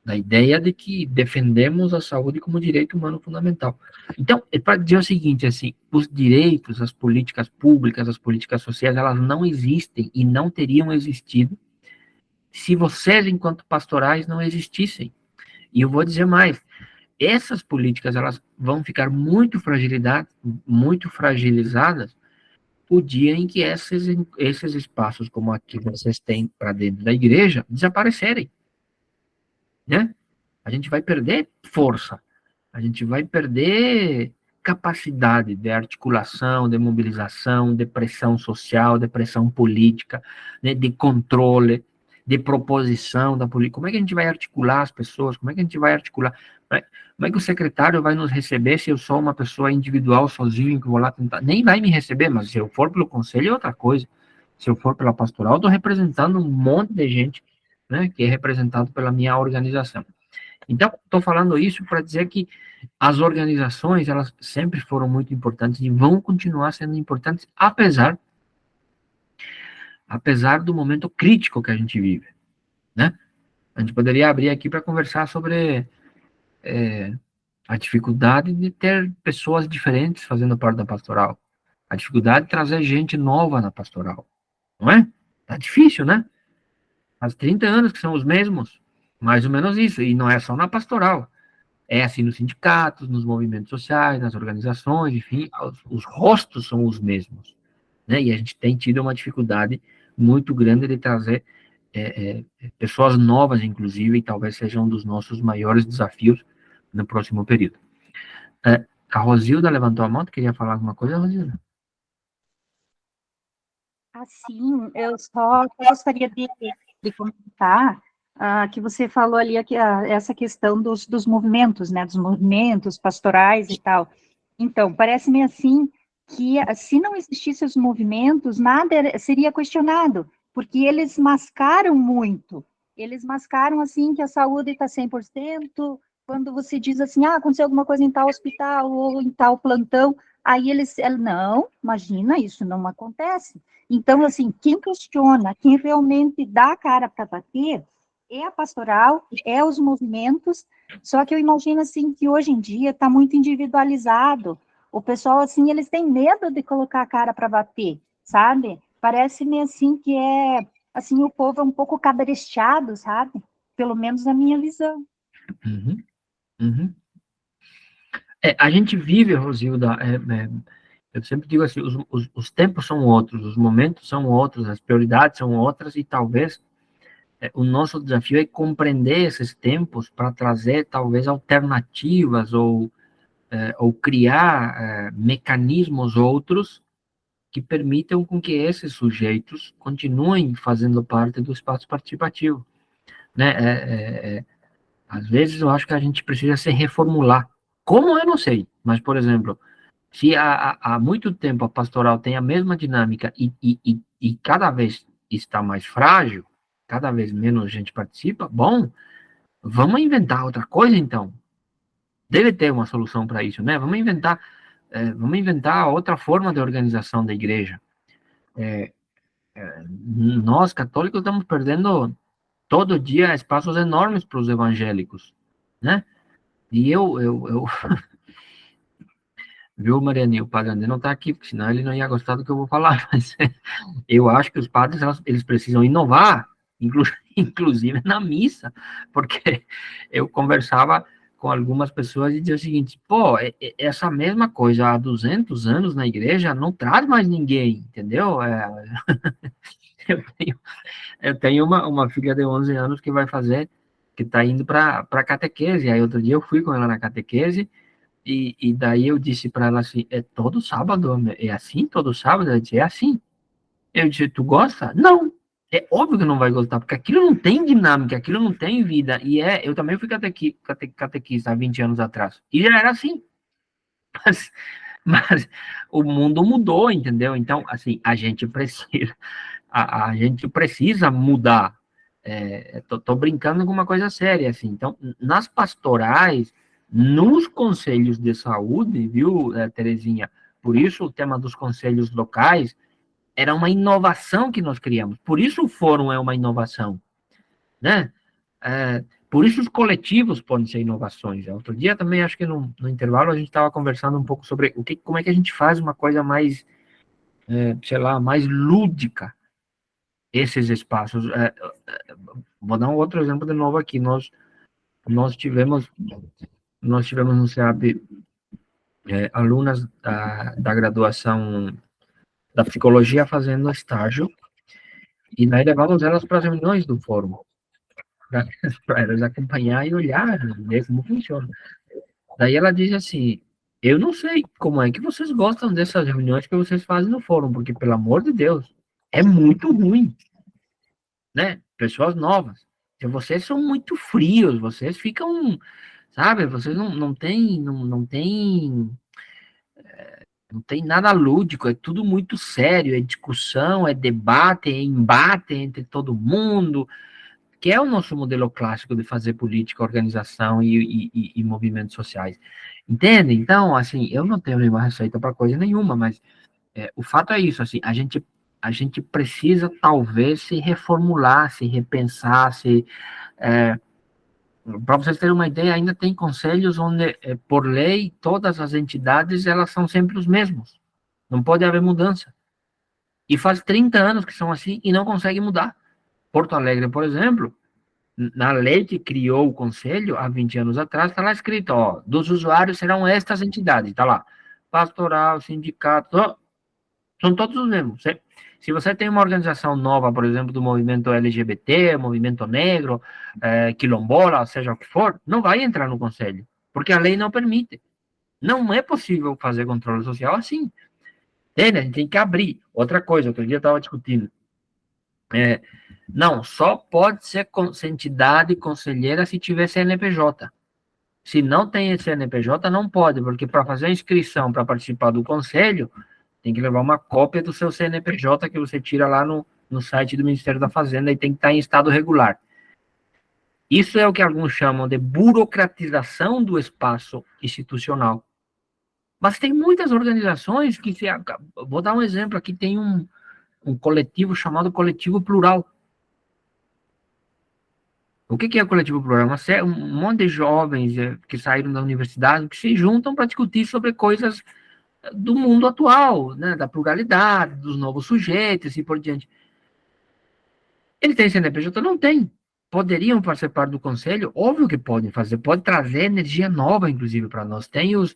Da ideia de que defendemos a saúde como direito humano fundamental. Então, é para dizer o seguinte, assim, os direitos, as políticas públicas, as políticas sociais, elas não existem e não teriam existido se vocês, enquanto pastorais, não existissem. E eu vou dizer mais, essas políticas, elas vão ficar muito fragilizadas o dia em que esses espaços, como aqui vocês têm para dentro da igreja, desaparecerem. Né? A gente vai perder força, a gente vai perder capacidade de articulação, de mobilização, de pressão social, de pressão política, né, de controle, de proposição da política. Como é que a gente vai articular as pessoas? Como é que a gente vai articular? Como é que o secretário vai nos receber se eu sou uma pessoa individual, sozinho, que vou lá tentar? Nem vai me receber, mas se eu for pelo conselho é outra coisa. Se eu for pela pastoral, estou representando um monte de gente, né, que é representado pela minha organização. Então, estou falando isso para dizer que as organizações, elas sempre foram muito importantes e vão continuar sendo importantes, apesar do momento crítico que a gente vive, né? A gente poderia abrir aqui para conversar sobre a dificuldade de ter pessoas diferentes fazendo parte da pastoral, a dificuldade de trazer gente nova na pastoral, não é? Tá difícil, né? Faz 30 anos que são os mesmos, mais ou menos isso, e não é só na pastoral, é assim nos sindicatos, nos movimentos sociais, nas organizações, enfim, os rostos são os mesmos, né? E a gente tem tido uma dificuldade muito grande de trazer pessoas novas, inclusive, e talvez seja um dos nossos maiores desafios no próximo período. A Rosilda levantou a mão, tu queria falar alguma coisa, Rosilda? Assim, eu só gostaria de comentar que você falou ali essa questão dos movimentos, né, dos movimentos pastorais e tal. Então, parece-me assim que se não existissem os movimentos, nada seria questionado, porque eles mascaram muito. Eles mascaram, assim, que a saúde está 100%, quando você diz assim, aconteceu alguma coisa em tal hospital ou em tal plantão, aí eles, não, imagina, isso não acontece. Então, assim, quem questiona, quem realmente dá a cara para bater, é a pastoral, é os movimentos, só que eu imagino, assim, que hoje em dia está muito individualizado. O pessoal, assim, eles têm medo de colocar a cara para bater, sabe? Parece-me, assim, que assim, o povo é um pouco cabresteado, sabe? Pelo menos na minha visão. Uhum, uhum. A gente vive, Rosilda, eu sempre digo assim, os tempos são outros, os momentos são outros, as prioridades são outras, e talvez o nosso desafio é compreender esses tempos para trazer, talvez, alternativas ou criar mecanismos outros que permitam com que esses sujeitos continuem fazendo parte do espaço participativo, né? Às vezes eu acho que a gente precisa se reformular. Como eu não sei, mas, por exemplo, se há muito tempo a pastoral tem a mesma dinâmica e cada vez está mais frágil, cada vez menos gente participa, bom, vamos inventar outra coisa então. Deve ter uma solução para isso, né? Vamos inventar outra forma de organização da igreja. Nós, católicos, estamos perdendo todo dia espaços enormes para os evangélicos, né? E eu viu, Mariane, o padre André não está aqui, porque senão ele não ia gostar do que eu vou falar, mas eu acho que os padres, eles precisam inovar, inclusive na missa, porque eu conversava com algumas pessoas e dizia o seguinte, pô, essa mesma coisa há 200 anos na igreja não traz mais ninguém, entendeu? Eu tenho uma filha de 11 anos que que está indo para catequese, aí outro dia eu fui com ela na catequese, e daí eu disse para ela assim, é todo sábado? É assim todo sábado? Ela disse, é assim. Eu disse, tu gosta? Não. É óbvio que não vai gostar, porque aquilo não tem dinâmica, aquilo não tem vida. Eu também fui catequista há 20 anos atrás. E já era assim. Mas o mundo mudou, entendeu? Então, assim, a gente precisa mudar. Tô brincando com uma coisa séria, assim. Então, nas pastorais, nos conselhos de saúde, viu, Terezinha? Por isso o tema dos conselhos locais era uma inovação que nós criamos. Por isso o fórum é uma inovação, né? Por isso os coletivos podem ser inovações. Outro dia também, acho que no intervalo, a gente estava conversando um pouco sobre como é que a gente faz uma coisa mais, sei lá, mais lúdica, esses espaços. Vou dar um outro exemplo de novo aqui. Nós tivemos no SEAP alunas da graduação da psicologia fazendo estágio, e daí levamos elas para as reuniões do fórum, para elas acompanhar e olhar, ver como funciona. Daí ela diz assim, eu não sei como é que vocês gostam dessas reuniões que vocês fazem no fórum, porque, pelo amor de Deus, é muito ruim, né? Pessoas novas. Vocês são muito frios, vocês ficam, sabe, vocês não tem nada lúdico, é tudo muito sério, é discussão, é debate, é embate entre todo mundo, que é o nosso modelo clássico de fazer política, organização e movimentos sociais. Entende? Então, assim, eu não tenho nenhuma receita para coisa nenhuma, mas o fato é isso, assim, a gente precisa, talvez, se reformular, se repensar, para vocês terem uma ideia, ainda tem conselhos onde, por lei, todas as entidades, elas são sempre os mesmos. Não pode haver mudança. E faz 30 anos que são assim e não conseguem mudar. Porto Alegre, por exemplo, na lei que criou o conselho, há 20 anos atrás, está lá escrito, ó, dos usuários serão estas entidades, está lá. Pastoral, sindicato, são todos os mesmos. Se você tem uma organização nova, por exemplo, do movimento LGBT, movimento negro, quilombola, seja o que for, não vai entrar no conselho, porque a lei não permite. Não é possível fazer controle social assim. A gente tem que abrir. Outra coisa, outro dia eu estava discutindo. Não, só pode ser entidade conselheira se tiver CNPJ. Se não tem CNPJ, não pode, porque para fazer a inscrição para participar do conselho, tem que levar uma cópia do seu CNPJ que você tira lá no site do Ministério da Fazenda e tem que estar em estado regular. Isso é o que alguns chamam de burocratização do espaço institucional. Mas tem muitas organizações que... Vou dar um exemplo aqui, tem um coletivo chamado Coletivo Plural. O que é o Coletivo Plural? Um monte de jovens que saíram da universidade, que se juntam para discutir sobre coisas do mundo atual, né, da pluralidade, dos novos sujeitos e por diante. Ele tem CNPJ? Não tem. Poderiam fazer parte do conselho? Óbvio que podem fazer, pode trazer energia nova, inclusive, para nós. Tem os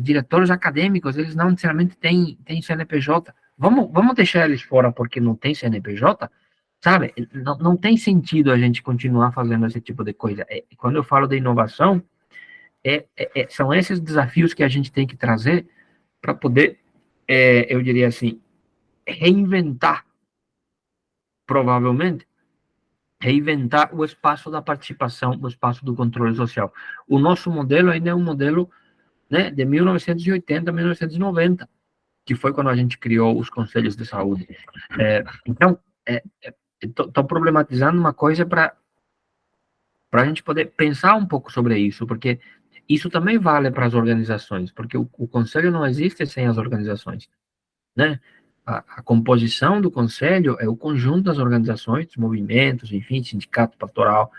diretores acadêmicos, eles não necessariamente têm CNPJ. Vamos deixar eles fora porque não tem CNPJ? Sabe? Não tem sentido a gente continuar fazendo esse tipo de coisa. Quando eu falo de inovação, são esses desafios que a gente tem que trazer para poder, eu diria assim, reinventar, provavelmente, o espaço da participação, o espaço do controle social. O nosso modelo ainda é um modelo, né, de 1980, 1990, que foi quando a gente criou os conselhos de saúde. Então, estou problematizando uma coisa para a gente poder pensar um pouco sobre isso, porque isso também vale para as organizações, porque o conselho não existe sem as organizações, né? A composição do conselho é o conjunto das organizações, dos movimentos, enfim, sindicato, pastoral,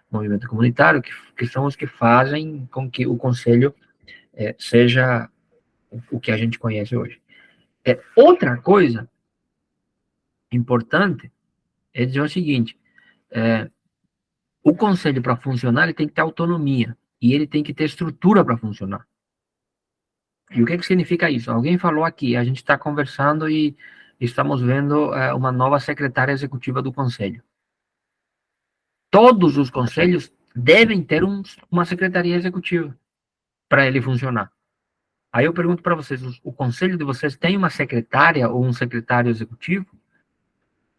movimento comunitário, que são os que fazem com que o conselho seja o que a gente conhece hoje. Outra coisa importante é dizer o seguinte, o conselho, para funcionar, ele tem que ter autonomia, e ele tem que ter estrutura para funcionar. E o que significa isso? Alguém falou aqui, a gente está conversando e estamos vendo uma nova secretária executiva do conselho. Todos os conselhos devem ter uma secretaria executiva para ele funcionar. Aí eu pergunto para vocês, o conselho de vocês tem uma secretária ou um secretário executivo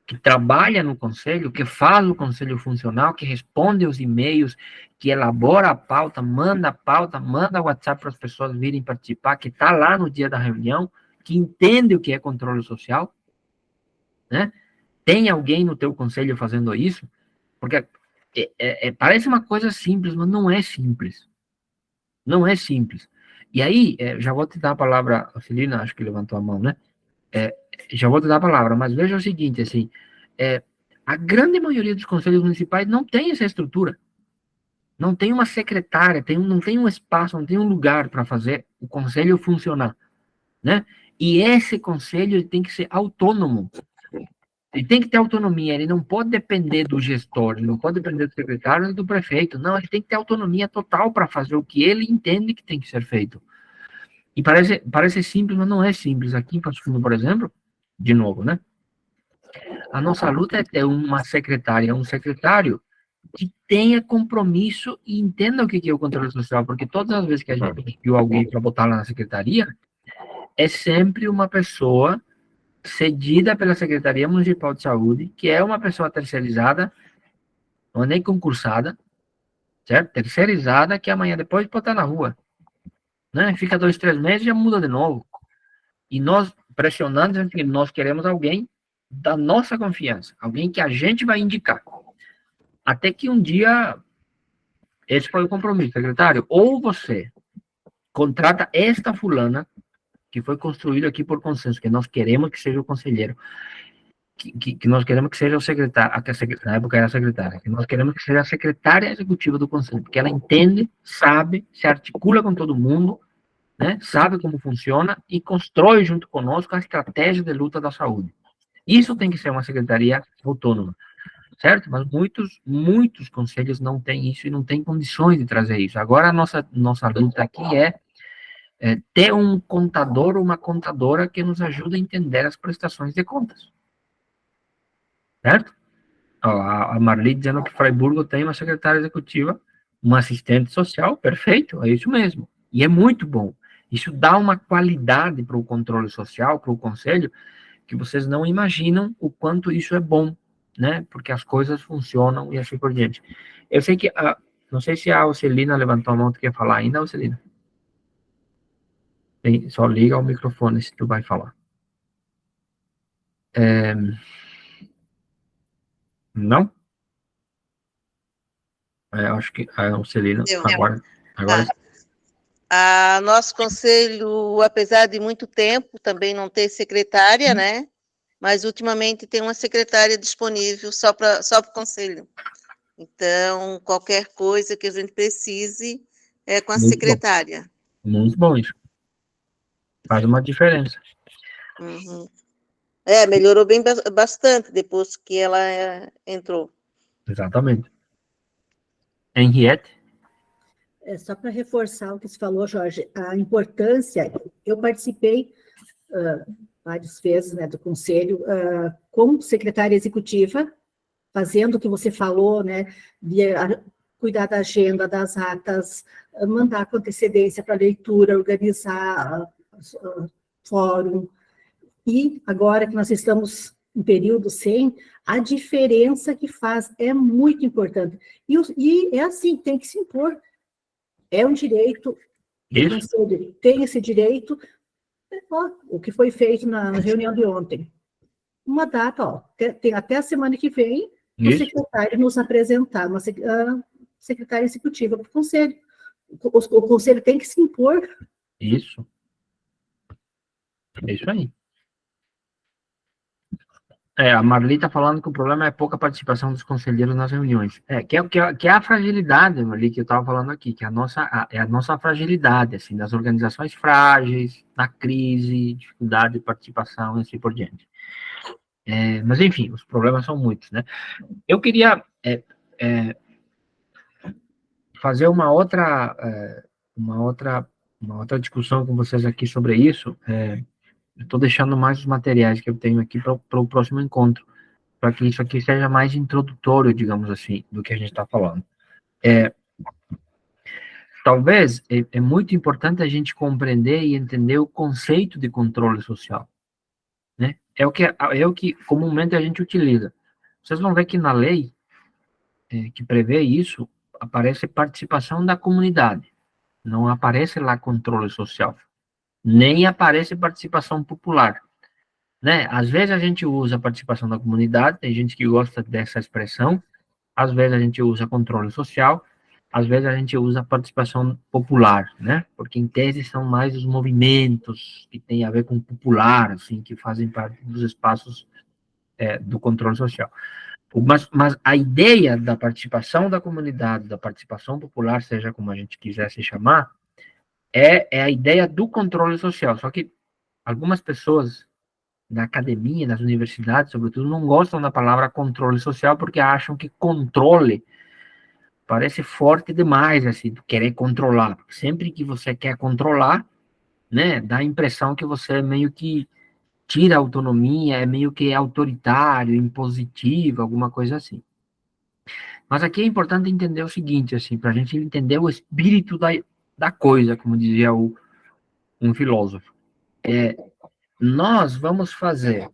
que trabalha no conselho, que faz o conselho funcional, que responde os e-mails, que elabora a pauta, manda WhatsApp para as pessoas virem participar, que está lá no dia da reunião, que entende o que é controle social, né? Tem alguém no teu conselho fazendo isso? Porque parece uma coisa simples, mas não é simples. Não é simples. E aí, já vou te dar a palavra, a Celina, acho que levantou a mão, né? Já vou te dar a palavra, mas veja o seguinte, assim, A grande maioria dos conselhos municipais não tem essa estrutura. Não tem uma secretária, não tem um espaço, não tem um lugar para fazer o conselho funcionar, né? E esse conselho ele tem que ser autônomo. Ele tem que ter autonomia, ele não pode depender do gestor, ele não pode depender do secretário nem do prefeito. Não, ele tem que ter autonomia total para fazer o que ele entende que tem que ser feito. E parece simples, mas não é simples. Aqui em Passo Fundo, por exemplo, de novo, né? A nossa luta é ter uma secretária, um secretário que tenha compromisso e entenda o que é o controle social, porque todas as vezes que a gente pediu alguém para botar lá na secretaria, é sempre uma pessoa cedida pela Secretaria Municipal de Saúde, que é uma pessoa terceirizada, não é nem concursada, certo? Terceirizada, que amanhã depois pode estar na rua, né? Fica 2, 3 meses e já muda de novo. E nós, pressionando, nós queremos alguém da nossa confiança, alguém que a gente vai indicar. Até que um dia, esse foi o compromisso, secretário, ou você contrata esta fulana, que foi construído aqui por consenso, que nós queremos que seja o conselheiro, que nós queremos que seja o secretário, na época era a secretária, que nós queremos que seja a secretária executiva do conselho, porque ela entende, sabe, se articula com todo mundo, né, sabe como funciona e constrói junto conosco a estratégia de luta da saúde. Isso tem que ser uma secretaria autônoma, certo? Mas muitos conselhos não têm isso e não têm condições de trazer isso. Agora a nossa luta aqui é ter um contador ou uma contadora que nos ajude a entender as prestações de contas. Certo? A Marli dizendo que Freiburgo tem uma secretária executiva, uma assistente social, perfeito, é isso mesmo. E é muito bom. Isso dá uma qualidade para o controle social, para o conselho, que vocês não imaginam o quanto isso é bom, né? Porque as coisas funcionam e assim por diante. Eu sei que, não sei se a Celina levantou a mão, tu quer falar ainda, Celina? Só liga o microfone se tu vai falar. Não? Eu acho que a Celina, agora Nosso conselho, apesar de muito tempo também não ter secretária, né? Mas ultimamente tem uma secretária disponível só para o conselho. Então, qualquer coisa que a gente precise é com a muito secretária. Bom. Muito bom isso. Faz uma diferença. Uhum. Melhorou bem bastante depois que ela entrou. Exatamente. Henriette? Só para reforçar o que você falou, Jorge, a importância, eu participei várias vezes, né, do conselho, como secretária executiva, fazendo o que você falou, né, cuidar da agenda, das atas, mandar com antecedência para leitura, organizar fórum. E agora que nós estamos em período sem, a diferença que faz é muito importante. E é assim, tem que se impor. É um direito, tem esse direito, o que foi feito na reunião de ontem. Uma data, tem até a semana que vem, o secretário nos apresentar, uma secretária executiva para o conselho. O conselho tem que se impor. Isso. É isso aí. A Marli está falando que o problema é pouca participação dos conselheiros nas reuniões. Que é a fragilidade, Marli, que eu estava falando aqui, que é a nossa fragilidade, assim, das organizações frágeis, na crise, dificuldade de participação e assim por diante. Mas, enfim, os problemas são muitos, né? Eu queria fazer uma outra discussão com vocês aqui sobre isso. Eu estou deixando mais os materiais que eu tenho aqui para o próximo encontro, para que isso aqui seja mais introdutório, digamos assim, do que a gente está falando. Talvez é muito importante a gente compreender e entender o conceito de controle social, né? É o que comumente a gente utiliza. Vocês vão ver que na lei que prevê isso, aparece participação da comunidade, não aparece lá controle social, nem aparece participação popular, né? Às vezes a gente usa participação da comunidade, tem gente que gosta dessa expressão, às vezes a gente usa controle social, às vezes a gente usa participação popular, né? Porque em tese são mais os movimentos que têm a ver com popular, assim, que fazem parte dos espaços do controle social. Mas a ideia da participação da comunidade, da participação popular, seja como a gente quiser se chamar, é a ideia do controle social. Só que algumas pessoas na academia, nas universidades, sobretudo, não gostam da palavra controle social porque acham que controle parece forte demais, assim, querer controlar. Sempre que você quer controlar, né, dá a impressão que você meio que tira a autonomia, é meio que autoritário, impositivo, alguma coisa assim. Mas aqui é importante entender o seguinte, assim, para a gente entender o espírito da coisa, como dizia um filósofo. Nós vamos fazer,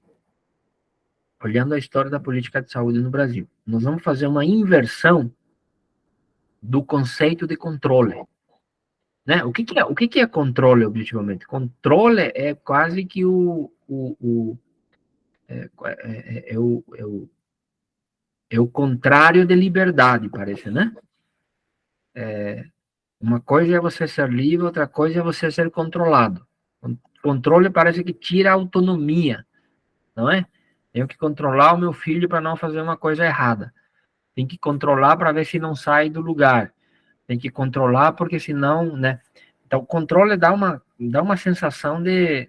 olhando a história da política de saúde no Brasil, nós vamos fazer uma inversão do conceito de controle. Né? O que é controle, objetivamente? Controle é quase que o contrário de liberdade, parece, né? Uma coisa é você ser livre, outra coisa é você ser controlado. Controle parece que tira a autonomia, não é? Tenho que controlar o meu filho para não fazer uma coisa errada. Tem que controlar para ver se não sai do lugar. Tem que controlar porque senão, né? Então, o controle dá uma sensação de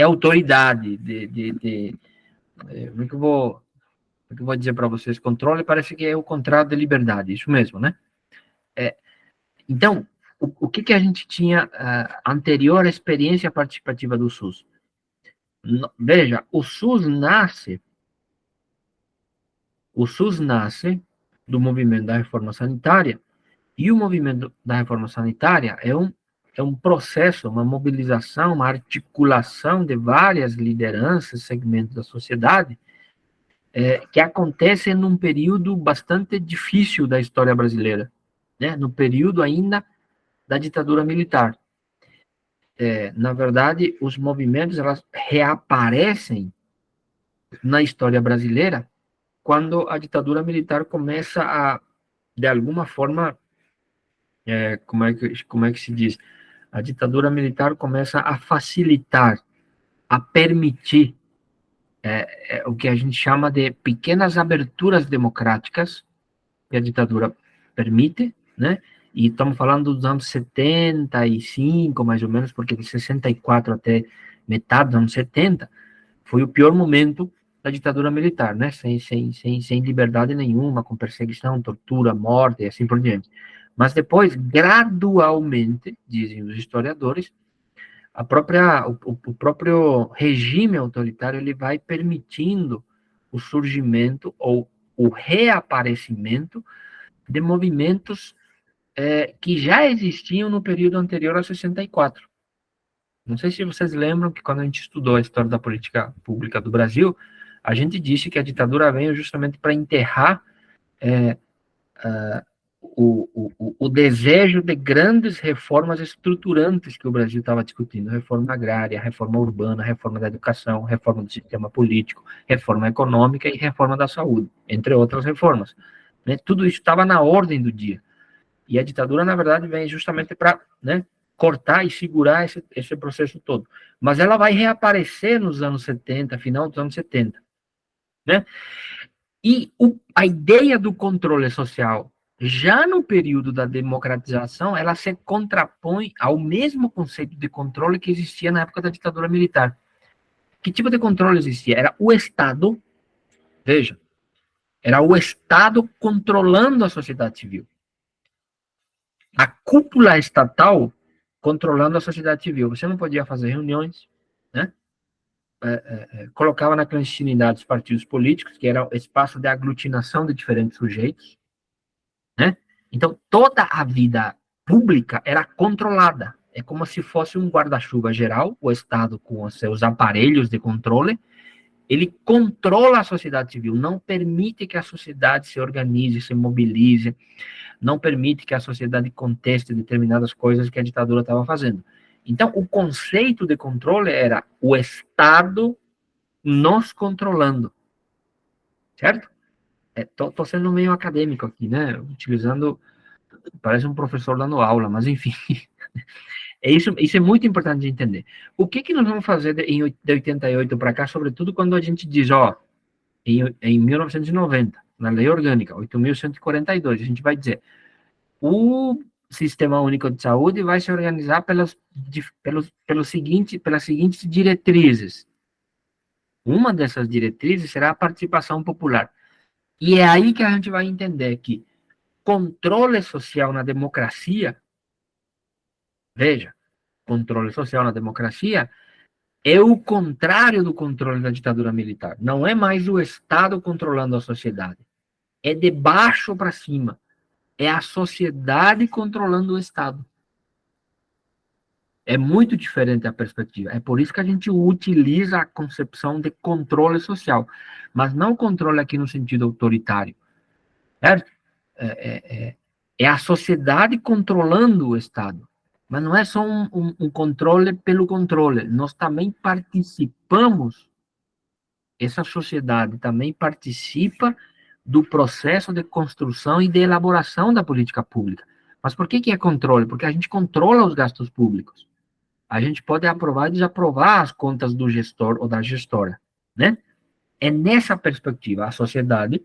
autoridade, como é que eu vou dizer para vocês? Controle parece que é o contrário de liberdade, isso mesmo, né? Então, o que a gente tinha anterior à experiência participativa do SUS? Veja, o SUS nasce do movimento da reforma sanitária, e o movimento da reforma sanitária é um processo, uma mobilização, uma articulação de várias lideranças, segmentos da sociedade, que acontece num período bastante difícil da história brasileira, né? No período ainda da ditadura militar. Na verdade, os movimentos elas reaparecem na história brasileira quando a ditadura militar começa a, de alguma forma, como é que se diz? A ditadura militar começa a facilitar, a permitir o que a gente chama de pequenas aberturas democráticas que a ditadura permite, né? E estamos falando dos anos 75, mais ou menos, porque de 64 até metade dos anos 70 foi o pior momento da ditadura militar, né? Sem liberdade nenhuma, com perseguição, tortura, morte e assim por diante. Mas depois, gradualmente, dizem os historiadores, o próprio regime autoritário ele vai permitindo o surgimento ou o reaparecimento de movimentos que já existiam no período anterior a 64. Não sei se vocês lembram que quando a gente estudou a história da política pública do Brasil, a gente disse que a ditadura veio justamente para enterrar o desejo de grandes reformas estruturantes que o Brasil estava discutindo, reforma agrária, reforma urbana, reforma da educação, reforma do sistema político, reforma econômica e reforma da saúde, entre outras reformas. Né? Tudo isso estava na ordem do dia. E a ditadura, na verdade, vem justamente para, né, cortar e segurar esse processo todo. Mas ela vai reaparecer nos anos 70, final dos anos 70. Né? E a ideia do controle social, já no período da democratização, ela se contrapõe ao mesmo conceito de controle que existia na época da ditadura militar. Que tipo de controle existia? Era o Estado, veja, era o Estado controlando a sociedade civil. A cúpula estatal controlando a sociedade civil. Você não podia fazer reuniões, né? Colocava na clandestinidade os partidos políticos, que era o espaço de aglutinação de diferentes sujeitos, né? Então, toda a vida pública era controlada. É como se fosse um guarda-chuva geral, o Estado com os seus aparelhos de controle, ele controla a sociedade civil, não permite que a sociedade se organize, se mobilize, não permite que a sociedade conteste determinadas coisas que a ditadura estava fazendo. Então, o conceito de controle era o Estado nos controlando, certo? Estou sendo meio acadêmico aqui, né? Utilizando, parece um professor dando aula, mas enfim. Isso é muito importante de entender. O que nós vamos fazer de 88 para cá, sobretudo quando a gente diz, em 1990, na Lei Orgânica, 8.142, a gente vai dizer, o Sistema Único de Saúde vai se organizar pelas seguintes diretrizes. Uma dessas diretrizes será a participação popular. E é aí que a gente vai entender que controle social na democracia, veja, controle social na democracia é o contrário do controle da ditadura militar. Não é mais o Estado controlando a sociedade. É de baixo para cima. É a sociedade controlando o Estado. É muito diferente a perspectiva. É por isso que a gente utiliza a concepção de controle social. Mas não controle aqui no sentido autoritário. Certo? É a sociedade controlando o Estado. Mas não é só um controle pelo controle. Nós também participamos, essa sociedade também participa do processo de construção e de elaboração da política pública. Mas por que é controle? Porque a gente controla os gastos públicos. A gente pode aprovar e desaprovar as contas do gestor ou da gestora, né? É nessa perspectiva, a sociedade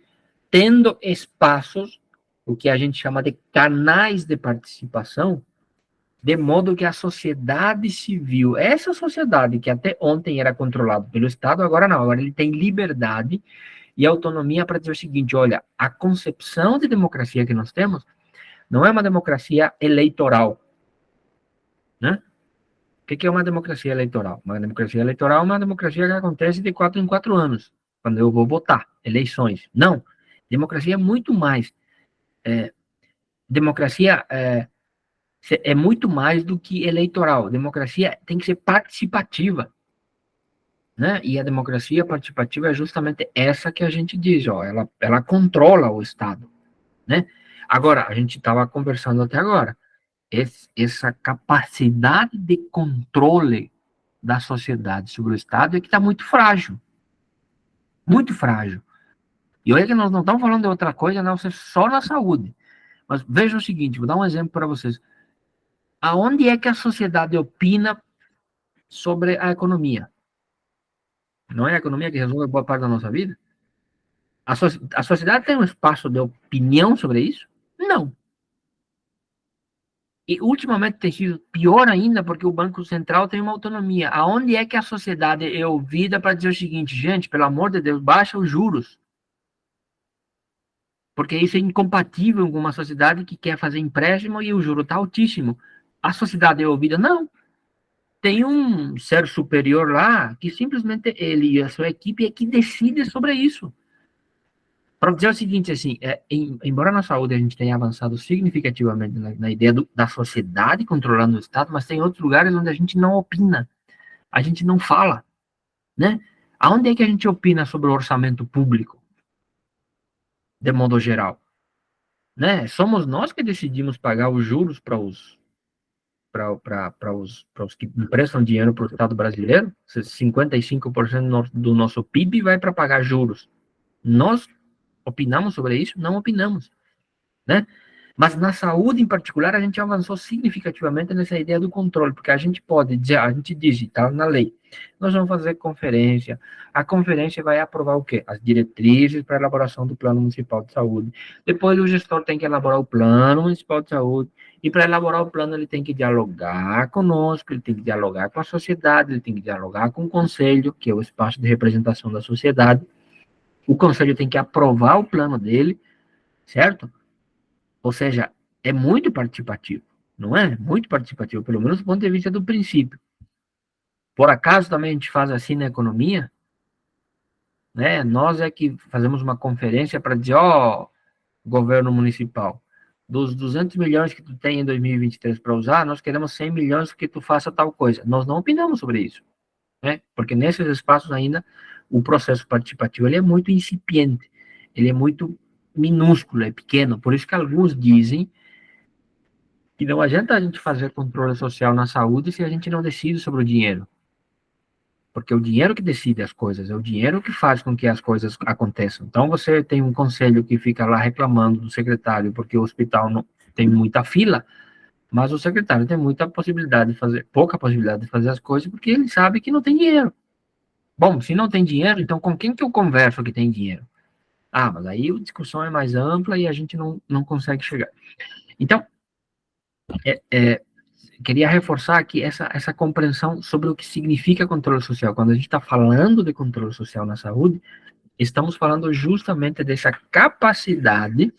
tendo espaços, o que a gente chama de canais de participação, de modo que a sociedade civil, essa sociedade que até ontem era controlada pelo Estado, agora não, agora ele tem liberdade e autonomia para dizer o seguinte, olha, a concepção de democracia que nós temos não é uma democracia eleitoral, né? O que é uma democracia eleitoral? Uma democracia eleitoral é uma democracia que acontece de 4 em 4 anos, quando eu vou votar, eleições. Não, democracia é muito mais. Democracia é muito mais do que eleitoral. Democracia tem que ser participativa, né? E a democracia participativa é justamente essa que a gente diz, ó, ela controla o Estado, né? Agora, a gente estava conversando até agora, essa capacidade de controle da sociedade sobre o Estado é que está muito frágil. Muito frágil. E olha que nós não estamos falando de outra coisa, não ser só na saúde. Mas veja o seguinte, vou dar um exemplo para vocês. Aonde é que a sociedade opina sobre a economia? Não é a economia que resolve boa parte da nossa vida? A sociedade tem um espaço de opinião sobre isso? Não. E ultimamente tem sido pior ainda, porque o Banco Central tem uma autonomia. Aonde é que a sociedade é ouvida para dizer o seguinte, gente, pelo amor de Deus, baixa os juros. Porque isso é incompatível com uma sociedade que quer fazer empréstimo e o juro está altíssimo. A sociedade é ouvida? Não. Tem um ser superior lá que simplesmente ele e a sua equipe é que decide sobre isso. Para dizer o seguinte, assim, embora na saúde a gente tenha avançado significativamente na ideia da sociedade controlando o Estado, mas tem outros lugares onde a gente não opina, a gente não fala, né? Aonde é que a gente opina sobre o orçamento público, de modo geral? Né? Somos nós que decidimos pagar os juros para os que emprestam dinheiro para o Estado brasileiro, 55% do nosso PIB vai para pagar juros. Nós opinamos sobre isso? Não opinamos, né? Mas na saúde, em particular, a gente avançou significativamente nessa ideia do controle, porque a gente pode dizer, a gente diz, está na lei, nós vamos fazer conferência, a conferência vai aprovar o quê? As diretrizes para a elaboração do Plano Municipal de Saúde. Depois o gestor tem que elaborar o Plano Municipal de Saúde, e para elaborar o plano ele tem que dialogar conosco, ele tem que dialogar com a sociedade, ele tem que dialogar com o conselho, que é o espaço de representação da sociedade. O conselho tem que aprovar o plano dele, certo? Ou seja, é muito participativo, não é? Muito participativo, pelo menos do ponto de vista do princípio. Por acaso também a gente faz assim na economia, né? Nós é que fazemos uma conferência para dizer, ó, governo municipal, dos 200 milhões que tu tem em 2023 para usar, nós queremos 100 milhões que tu faça tal coisa. Nós não opinamos sobre isso, né? Porque nesses espaços ainda o processo participativo ele é muito incipiente, ele é muito minúsculo, é pequeno, por isso que alguns dizem que não adianta a gente fazer controle social na saúde se a gente não decide sobre o dinheiro, porque é o dinheiro que decide as coisas, é o dinheiro que faz com que as coisas aconteçam. Então você tem um conselho que fica lá reclamando do secretário porque o hospital não tem muita fila, mas o secretário tem muita possibilidade de fazer, pouca possibilidade de fazer as coisas porque ele sabe que não tem dinheiro. Bom, se não tem dinheiro, então com quem que eu converso que tem dinheiro? Ah, mas aí a discussão é mais ampla e a gente não consegue chegar. Então, queria reforçar aqui essa compreensão sobre o que significa controle social. Quando a gente está falando de controle social na saúde, estamos falando justamente dessa capacidade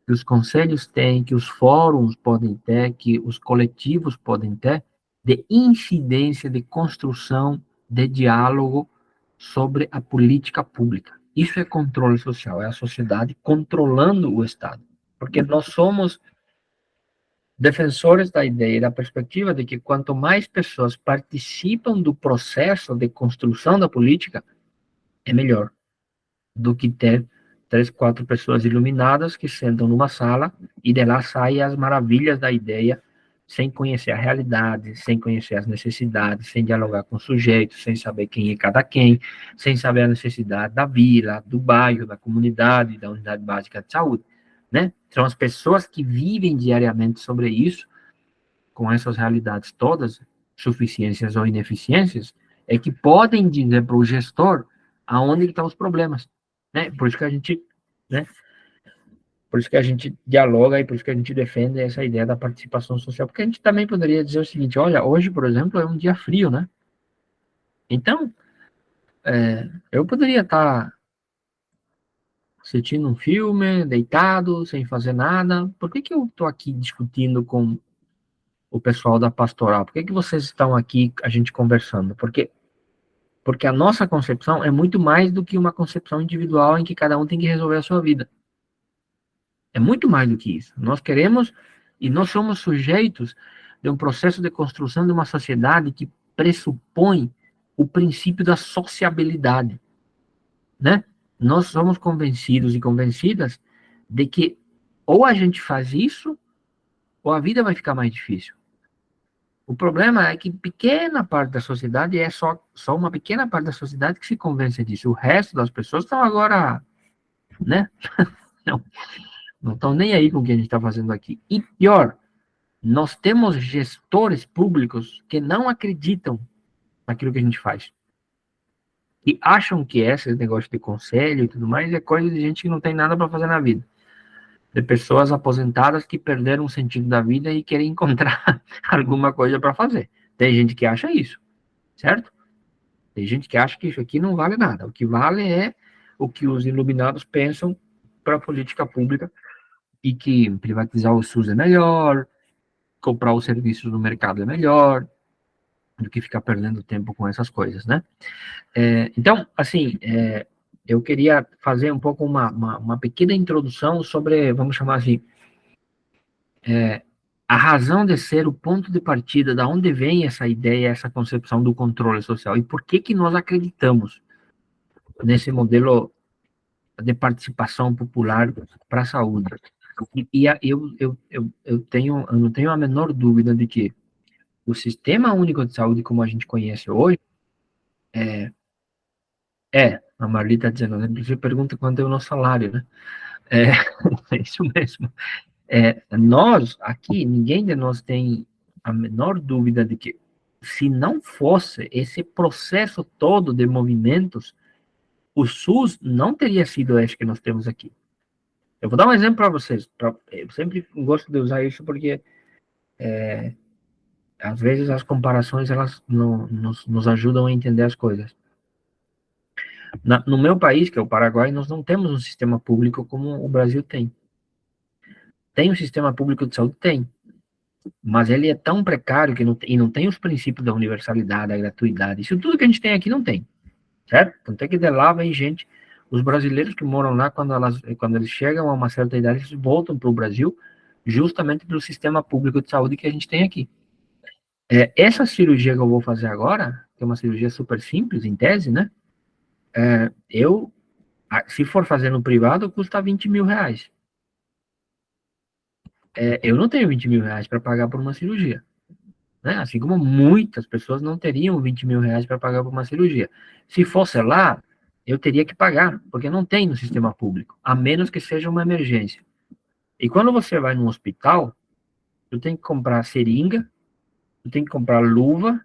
que os conselhos têm, que os fóruns podem ter, que os coletivos podem ter, de incidência, de construção, de diálogo sobre a política pública. Isso é controle social, é a sociedade controlando o Estado. Porque nós somos defensores da ideia e da perspectiva de que quanto mais pessoas participam do processo de construção da política, é melhor do que ter 3, 4 pessoas iluminadas que sentam numa sala e de lá saem as maravilhas da ideia, sem conhecer a realidade, sem conhecer as necessidades, sem dialogar com o sujeito, sem saber quem é cada quem, sem saber a necessidade da vila, do bairro, da comunidade, da unidade básica de saúde, né? São as pessoas que vivem diariamente sobre isso, com essas realidades todas, suficiências ou ineficiências, é que podem dizer para o gestor aonde estão os problemas, né? Por isso que a gente, né? Por isso que a gente dialoga e por isso que a gente defende essa ideia da participação social, porque a gente também poderia dizer o seguinte: olha, hoje, por exemplo, é um dia frio, né? Então, eu poderia estar assistindo um filme, deitado, sem fazer nada. Por que eu estou aqui discutindo com o pessoal da pastoral? Por que vocês estão aqui, a gente conversando? Porque a nossa concepção é muito mais do que uma concepção individual em que cada um tem que resolver a sua vida. É muito mais do que isso. Nós queremos, e nós somos sujeitos de um processo de construção de uma sociedade que pressupõe o princípio da sociabilidade, né? Nós somos convencidos e convencidas de que ou a gente faz isso, ou a vida vai ficar mais difícil. O problema é que pequena parte da sociedade é só uma pequena parte da sociedade que se convence disso. O resto das pessoas estão agora, né? Não estão nem aí com o que a gente está fazendo aqui. E pior, nós temos gestores públicos que não acreditam naquilo que a gente faz. E acham que esse negócio de conselho e tudo mais é coisa de gente que não tem nada para fazer na vida. De pessoas aposentadas que perderam o sentido da vida e querem encontrar alguma coisa para fazer. Tem gente que acha isso, certo? Tem gente que acha que isso aqui não vale nada. O que vale é o que os iluminados pensam para a política pública e que privatizar o SUS é melhor, comprar os serviços no mercado é melhor, do que ficar perdendo tempo com essas coisas, né? Então, assim, eu queria fazer um pouco uma pequena introdução sobre, vamos chamar assim, a razão de ser, o ponto de partida, da onde vem essa ideia, essa concepção do controle social, e por que nós acreditamos nesse modelo de participação popular para a saúde. E eu não tenho a menor dúvida de que o Sistema Único de Saúde, como a gente conhece hoje, a Marli está dizendo, né? Você pergunta quanto é o nosso salário, né? É isso mesmo. Nós, aqui, ninguém de nós tem a menor dúvida de que, se não fosse esse processo todo de movimentos, o SUS não teria sido esse que nós temos aqui. Eu vou dar um exemplo para vocês. Eu sempre gosto de usar isso porque, às vezes, as comparações elas nos ajudam a entender as coisas. No meu país, que é o Paraguai, nós não temos um sistema público como o Brasil tem. Tem um sistema público de saúde? Tem. Mas ele é tão precário e não tem os princípios da universalidade, da gratuidade. Isso tudo que a gente tem aqui não tem. Certo? Tanto é que de lá vem gente, os brasileiros que moram lá, quando eles chegam a uma certa idade, eles voltam para o Brasil, justamente pelo sistema público de saúde que a gente tem aqui. Essa cirurgia que eu vou fazer agora, que é uma cirurgia super simples, em tese, né? Se for fazer no privado, custa 20 mil reais. Eu não tenho 20 mil reais para pagar por uma cirurgia. Né? Assim como muitas pessoas não teriam 20 mil reais para pagar por uma cirurgia. Se fosse lá, eu teria que pagar, porque não tem no sistema público, a menos que seja uma emergência. E quando você vai num hospital, tu tem que comprar seringa, tu tem que comprar luva,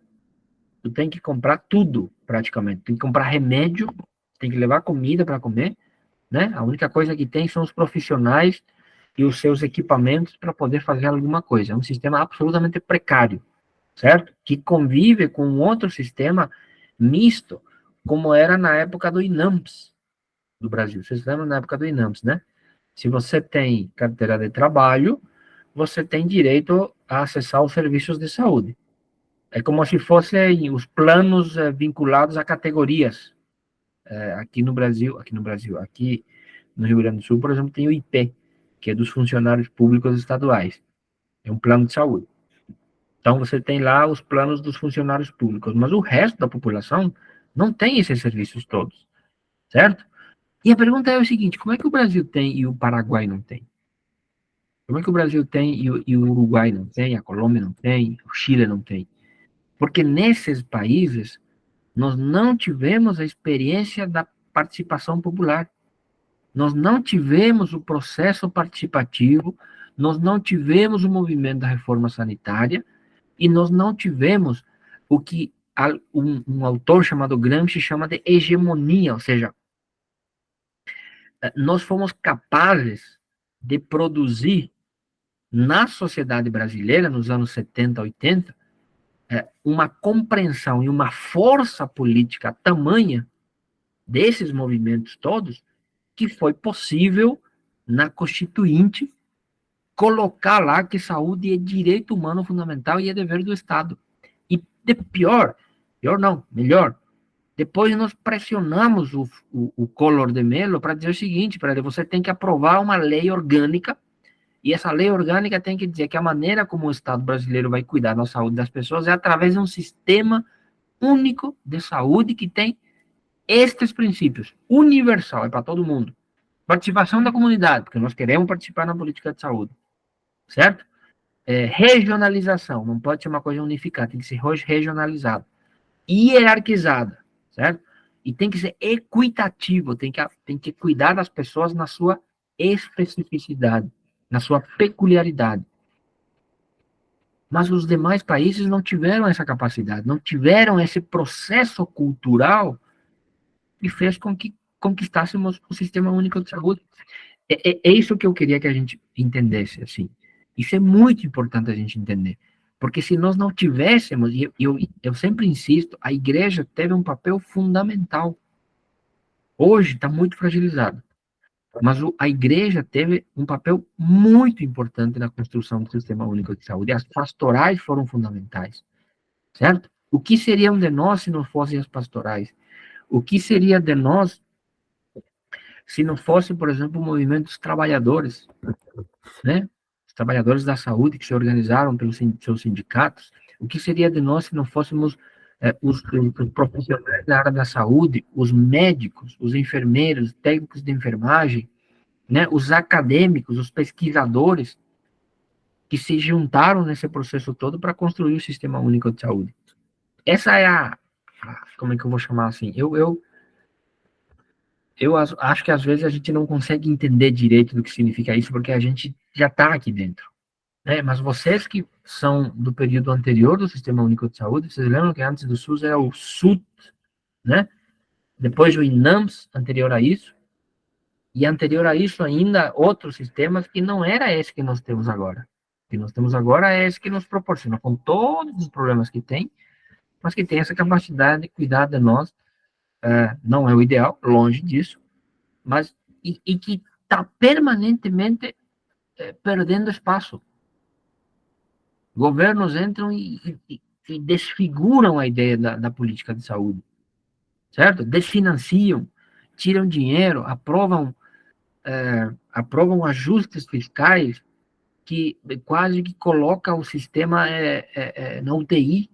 tu tem que comprar tudo praticamente. Tem que comprar remédio, tem que levar comida para comer, né? A única coisa que tem são os profissionais e os seus equipamentos para poder fazer alguma coisa. É um sistema absolutamente precário, certo? Que convive com um outro sistema misto, como era na época do INAMPS do Brasil. Vocês lembram na época do INAMPS, né? Se você tem carteira de trabalho, você tem direito a acessar os serviços de saúde. É como se fossem os planos vinculados a categorias. Aqui no Rio Grande do Sul, por exemplo, tem o IP, que é dos funcionários públicos estaduais. É um plano de saúde. Então, você tem lá os planos dos funcionários públicos, mas o resto da população não tem esses serviços todos, certo? E a pergunta é o seguinte, como é que o Brasil tem e o Paraguai não tem? Como é que o Brasil tem e o Uruguai não tem, a Colômbia não tem, o Chile não tem? Porque nesses países, nós não tivemos a experiência da participação popular. Nós não tivemos o processo participativo, nós não tivemos o movimento da reforma sanitária e nós não tivemos o que um autor chamado Gramsci chama de hegemonia, ou seja, nós fomos capazes de produzir na sociedade brasileira, nos anos 70, 80, uma compreensão e uma força política tamanha desses movimentos todos, que foi possível, na Constituinte, colocar lá que saúde é direito humano fundamental e é dever do Estado. E melhor, depois nós pressionamos o Collor de Mello para dizer o seguinte, para ele, você tem que aprovar uma lei orgânica, e essa lei orgânica tem que dizer que a maneira como o Estado brasileiro vai cuidar da saúde das pessoas é através de um sistema único de saúde que tem estes princípios, universal, é para todo mundo. Participação da comunidade, porque nós queremos participar na política de saúde, certo? Regionalização, não pode ser uma coisa unificada, tem que ser regionalizada. Hierarquizada, certo? E tem que ser equitativo, tem que cuidar das pessoas na sua especificidade, na sua peculiaridade. Mas os demais países não tiveram essa capacidade, não tiveram esse processo cultural que fez com que conquistássemos o Sistema Único de Saúde. É isso que eu queria que a gente entendesse, assim. Isso é muito importante a gente entender. Porque se nós não tivéssemos, e eu sempre insisto, a igreja teve um papel fundamental. Hoje está muito fragilizado. Mas a igreja teve um papel muito importante na construção do Sistema Único de Saúde. As pastorais foram fundamentais, certo? O que seriam de nós se não fossem as pastorais? O que seria de nós se não fosse, por exemplo, o movimento dos trabalhadores, né? Os trabalhadores da saúde que se organizaram pelos seus sindicatos? O que seria de nós se não fôssemos os profissionais da área da saúde, os médicos, os enfermeiros, técnicos de enfermagem, né? Os acadêmicos, os pesquisadores que se juntaram nesse processo todo para construir o Sistema Único de Saúde? Essa é como é que eu vou chamar assim? Eu acho que às vezes a gente não consegue entender direito do que significa isso, porque a gente já está aqui dentro, né? Mas vocês que são do período anterior do Sistema Único de Saúde, vocês lembram que antes do SUS era o SUT, né? Depois o INAMPS, anterior a isso, e anterior a isso ainda outros sistemas que não era esse que nós temos agora. O que nós temos agora é esse que nos proporciona, com todos os problemas que tem, mas que tem essa capacidade de cuidar de nós. Não é o ideal, longe disso, mas e que está permanentemente perdendo espaço. Governos entram e desfiguram a ideia da política de saúde, certo? Desfinanciam, tiram dinheiro, aprovam ajustes fiscais que quase que coloca o sistema na UTI,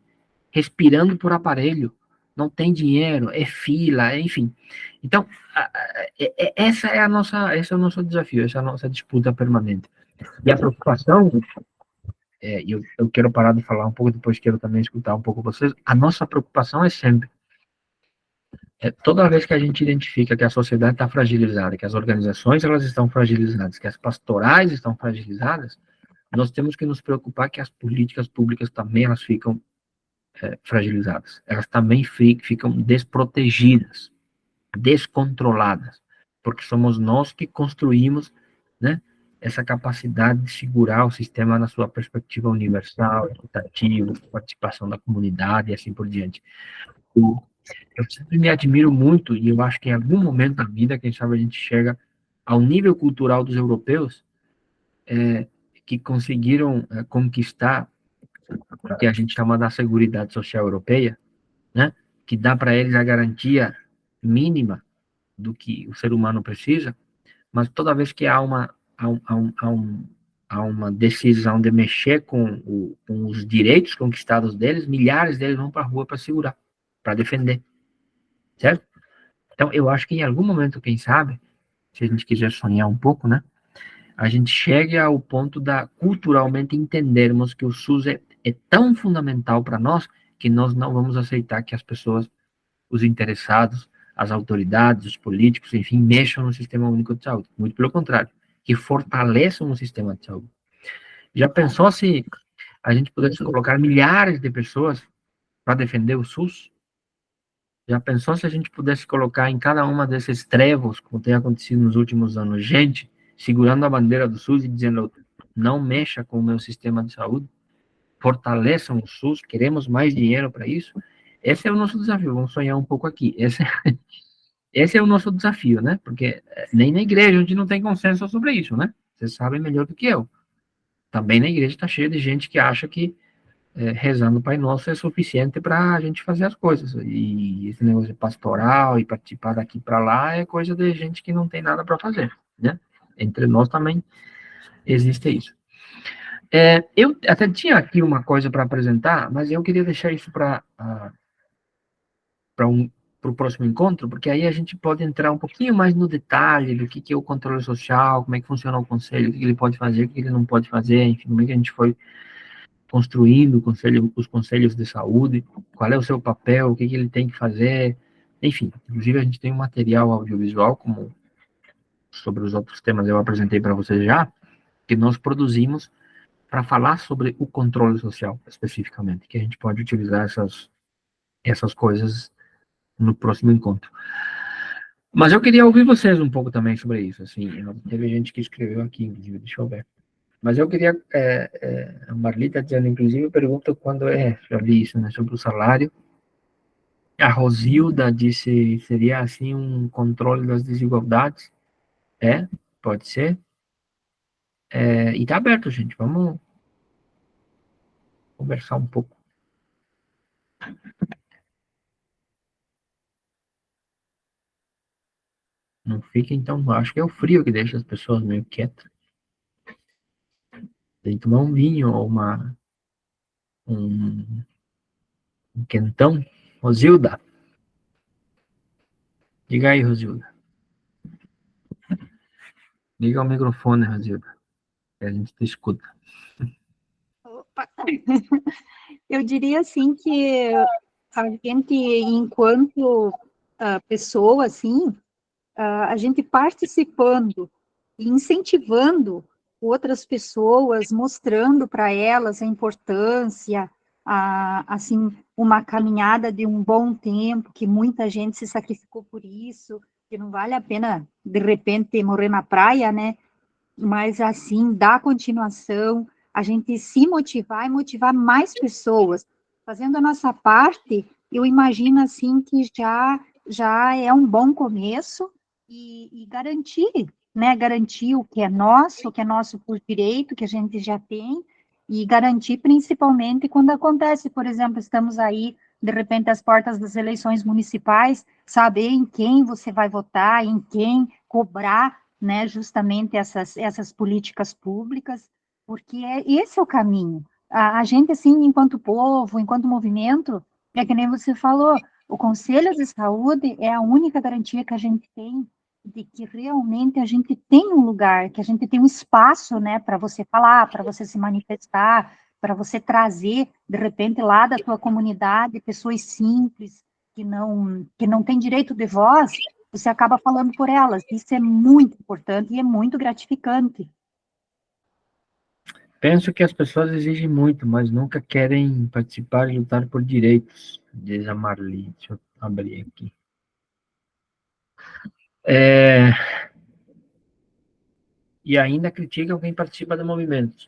respirando por aparelho. Não tem dinheiro, é fila, enfim. Então, esse é o nosso desafio, essa é a nossa disputa permanente. E a preocupação, eu quero parar de falar um pouco, depois quero também escutar um pouco vocês, a nossa preocupação é sempre, toda vez que a gente identifica que a sociedade está fragilizada, que as organizações elas estão fragilizadas, que as pastorais estão fragilizadas, nós temos que nos preocupar que as políticas públicas também elas ficam fragilizadas, elas também ficam desprotegidas, descontroladas, porque somos nós que construímos, né, essa capacidade de segurar o sistema na sua perspectiva universal, equitativa, participação da comunidade e assim por diante. Eu sempre me admiro muito, e eu acho que em algum momento da vida, quem sabe a gente chega ao nível cultural dos europeus, que conseguiram conquistar o que a gente chama da Seguridade Social Europeia, né? Que dá para eles a garantia mínima do que o ser humano precisa, mas toda vez que há uma decisão de mexer com os direitos conquistados deles, milhares deles vão para a rua para segurar, para defender, certo? Então, eu acho que em algum momento, quem sabe, se a gente quiser sonhar um pouco, né, a gente chegue ao ponto da culturalmente entendermos que o SUS é tão fundamental para nós que nós não vamos aceitar que as pessoas, os interessados, as autoridades, os políticos, enfim, mexam no Sistema Único de Saúde. Muito pelo contrário, que fortaleçam o sistema de saúde. Já pensou se a gente pudesse colocar milhares de pessoas para defender o SUS? Já pensou se a gente pudesse colocar em cada uma desses trevos, como tem acontecido nos últimos anos, gente segurando a bandeira do SUS e dizendo: não mexa com o meu sistema de saúde, fortaleçam o SUS, queremos mais dinheiro para isso? Esse é o nosso desafio, vamos sonhar um pouco aqui. Esse é o nosso desafio, né? Porque nem na igreja a gente não tem consenso sobre isso, né? Vocês sabem melhor do que eu. Também na igreja está cheio de gente que acha que rezando o Pai Nosso é suficiente para a gente fazer as coisas. E esse negócio de pastoral e participar daqui para lá é coisa de gente que não tem nada para fazer, né? Entre nós também existe isso. Eu até tinha aqui uma coisa para apresentar, mas eu queria deixar isso para o próximo encontro, porque aí a gente pode entrar um pouquinho mais no detalhe do que é o controle social, como é que funciona o conselho, o que ele pode fazer, o que ele não pode fazer, enfim, como é que a gente foi construindo os conselhos de saúde, qual é o seu papel, o que ele tem que fazer, enfim. Inclusive, a gente tem um material audiovisual, como sobre os outros temas eu apresentei para vocês já, que nós produzimos para falar sobre o controle social, especificamente, que a gente pode utilizar essas coisas no próximo encontro. Mas eu queria ouvir vocês um pouco também sobre isso, assim, teve gente que escreveu aqui, inclusive, deixa eu ver. Mas eu queria, a Marli está dizendo, inclusive, pergunta quando já li isso, né, sobre o salário. A Rosilda disse, seria assim um controle das desigualdades? Pode ser. E está aberto, gente, vamos conversar um pouco. Não fica, então, acho que é o frio que deixa as pessoas meio quietas. Tem que tomar um vinho ou um quentão. Rosilda. Diga aí, Rosilda. Liga o microfone, Rosilda. Que a gente te escuta. Opa. Eu diria assim que a gente, enquanto pessoa, assim, a gente participando e incentivando outras pessoas, mostrando para elas a importância, assim, uma caminhada de um bom tempo, que muita gente se sacrificou por isso, que não vale a pena, de repente, morrer na praia, né? Mas, assim, dar continuação, a gente se motivar e motivar mais pessoas. Fazendo a nossa parte, eu imagino, assim, que já é um bom começo e garantir, né? Garantir o que é nosso por direito, que a gente já tem, e garantir principalmente quando acontece, por exemplo, estamos aí, de repente, às portas das eleições municipais, saber em quem você vai votar, em quem cobrar, né, justamente essas políticas públicas, porque esse é o caminho. A gente, assim, enquanto povo, enquanto movimento, é que nem você falou, o Conselho de Saúde é a única garantia que a gente tem de que realmente a gente tem um lugar, que a gente tem um espaço, né, para você falar, para você se manifestar, para você trazer, de repente, lá da tua comunidade, pessoas simples, que não têm direito de voz, você acaba falando por elas. Isso é muito importante e é muito gratificante. Penso que as pessoas exigem muito, mas nunca querem participar e lutar por direitos, diz a Marli. Deixa eu abrir aqui. E ainda criticam quem participa do movimento.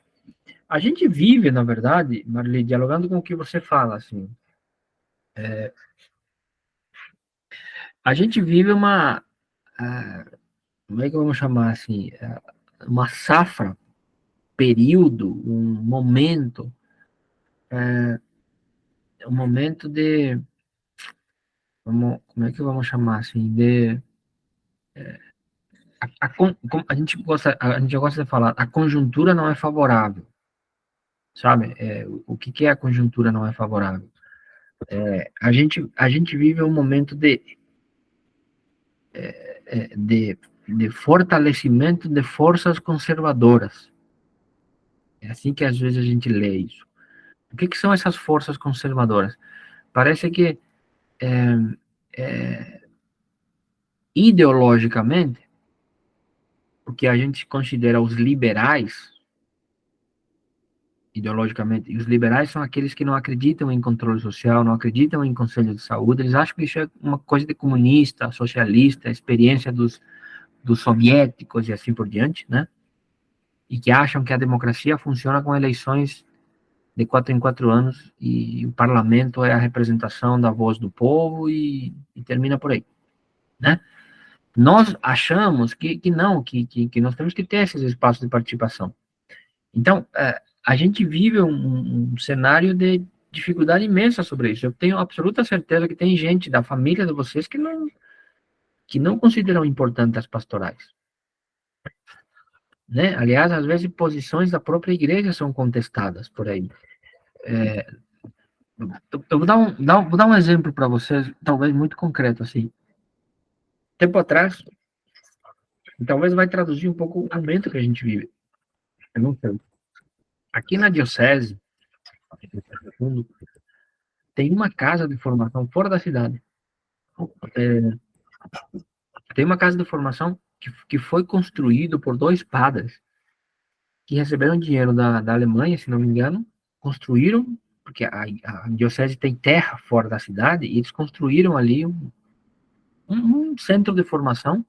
A gente vive, na verdade, Marli, dialogando com o que você fala, assim, a gente vive uma, como é que vamos chamar assim, uma safra, período, um momento de, como é que vamos chamar assim, de, a gente gosta de falar, a conjuntura não é favorável, sabe? O que é a conjuntura não é favorável? A gente vive um momento de fortalecimento de forças conservadoras. É assim que às vezes a gente lê isso. O que são essas forças conservadoras? Parece que ideologicamente, o que a gente considera os liberais, ideologicamente, e os liberais são aqueles que não acreditam em controle social, não acreditam em conselho de saúde, eles acham que isso é uma coisa de comunista, socialista, experiência dos soviéticos e assim por diante, né? E que acham que a democracia funciona com eleições de 4 em 4 anos e o parlamento é a representação da voz do povo e termina por aí, né? Nós achamos que não, que nós temos que ter esses espaços de participação. Então, a gente vive um cenário de dificuldade imensa sobre isso. Eu tenho absoluta certeza que tem gente da família de vocês que não consideram importantes as pastorais. Né? Aliás, às vezes, posições da própria igreja são contestadas por aí. Eu vou dar um exemplo para vocês, talvez muito concreto, assim. Tempo atrás, e talvez vai traduzir um pouco o momento que a gente vive. Eu não sei. Aqui na diocese, tem uma casa de formação fora da cidade. Tem uma casa de formação que foi construído por 2 padres que receberam dinheiro da Alemanha, se não me engano, construíram, porque a diocese tem terra fora da cidade, e eles construíram ali um centro de formação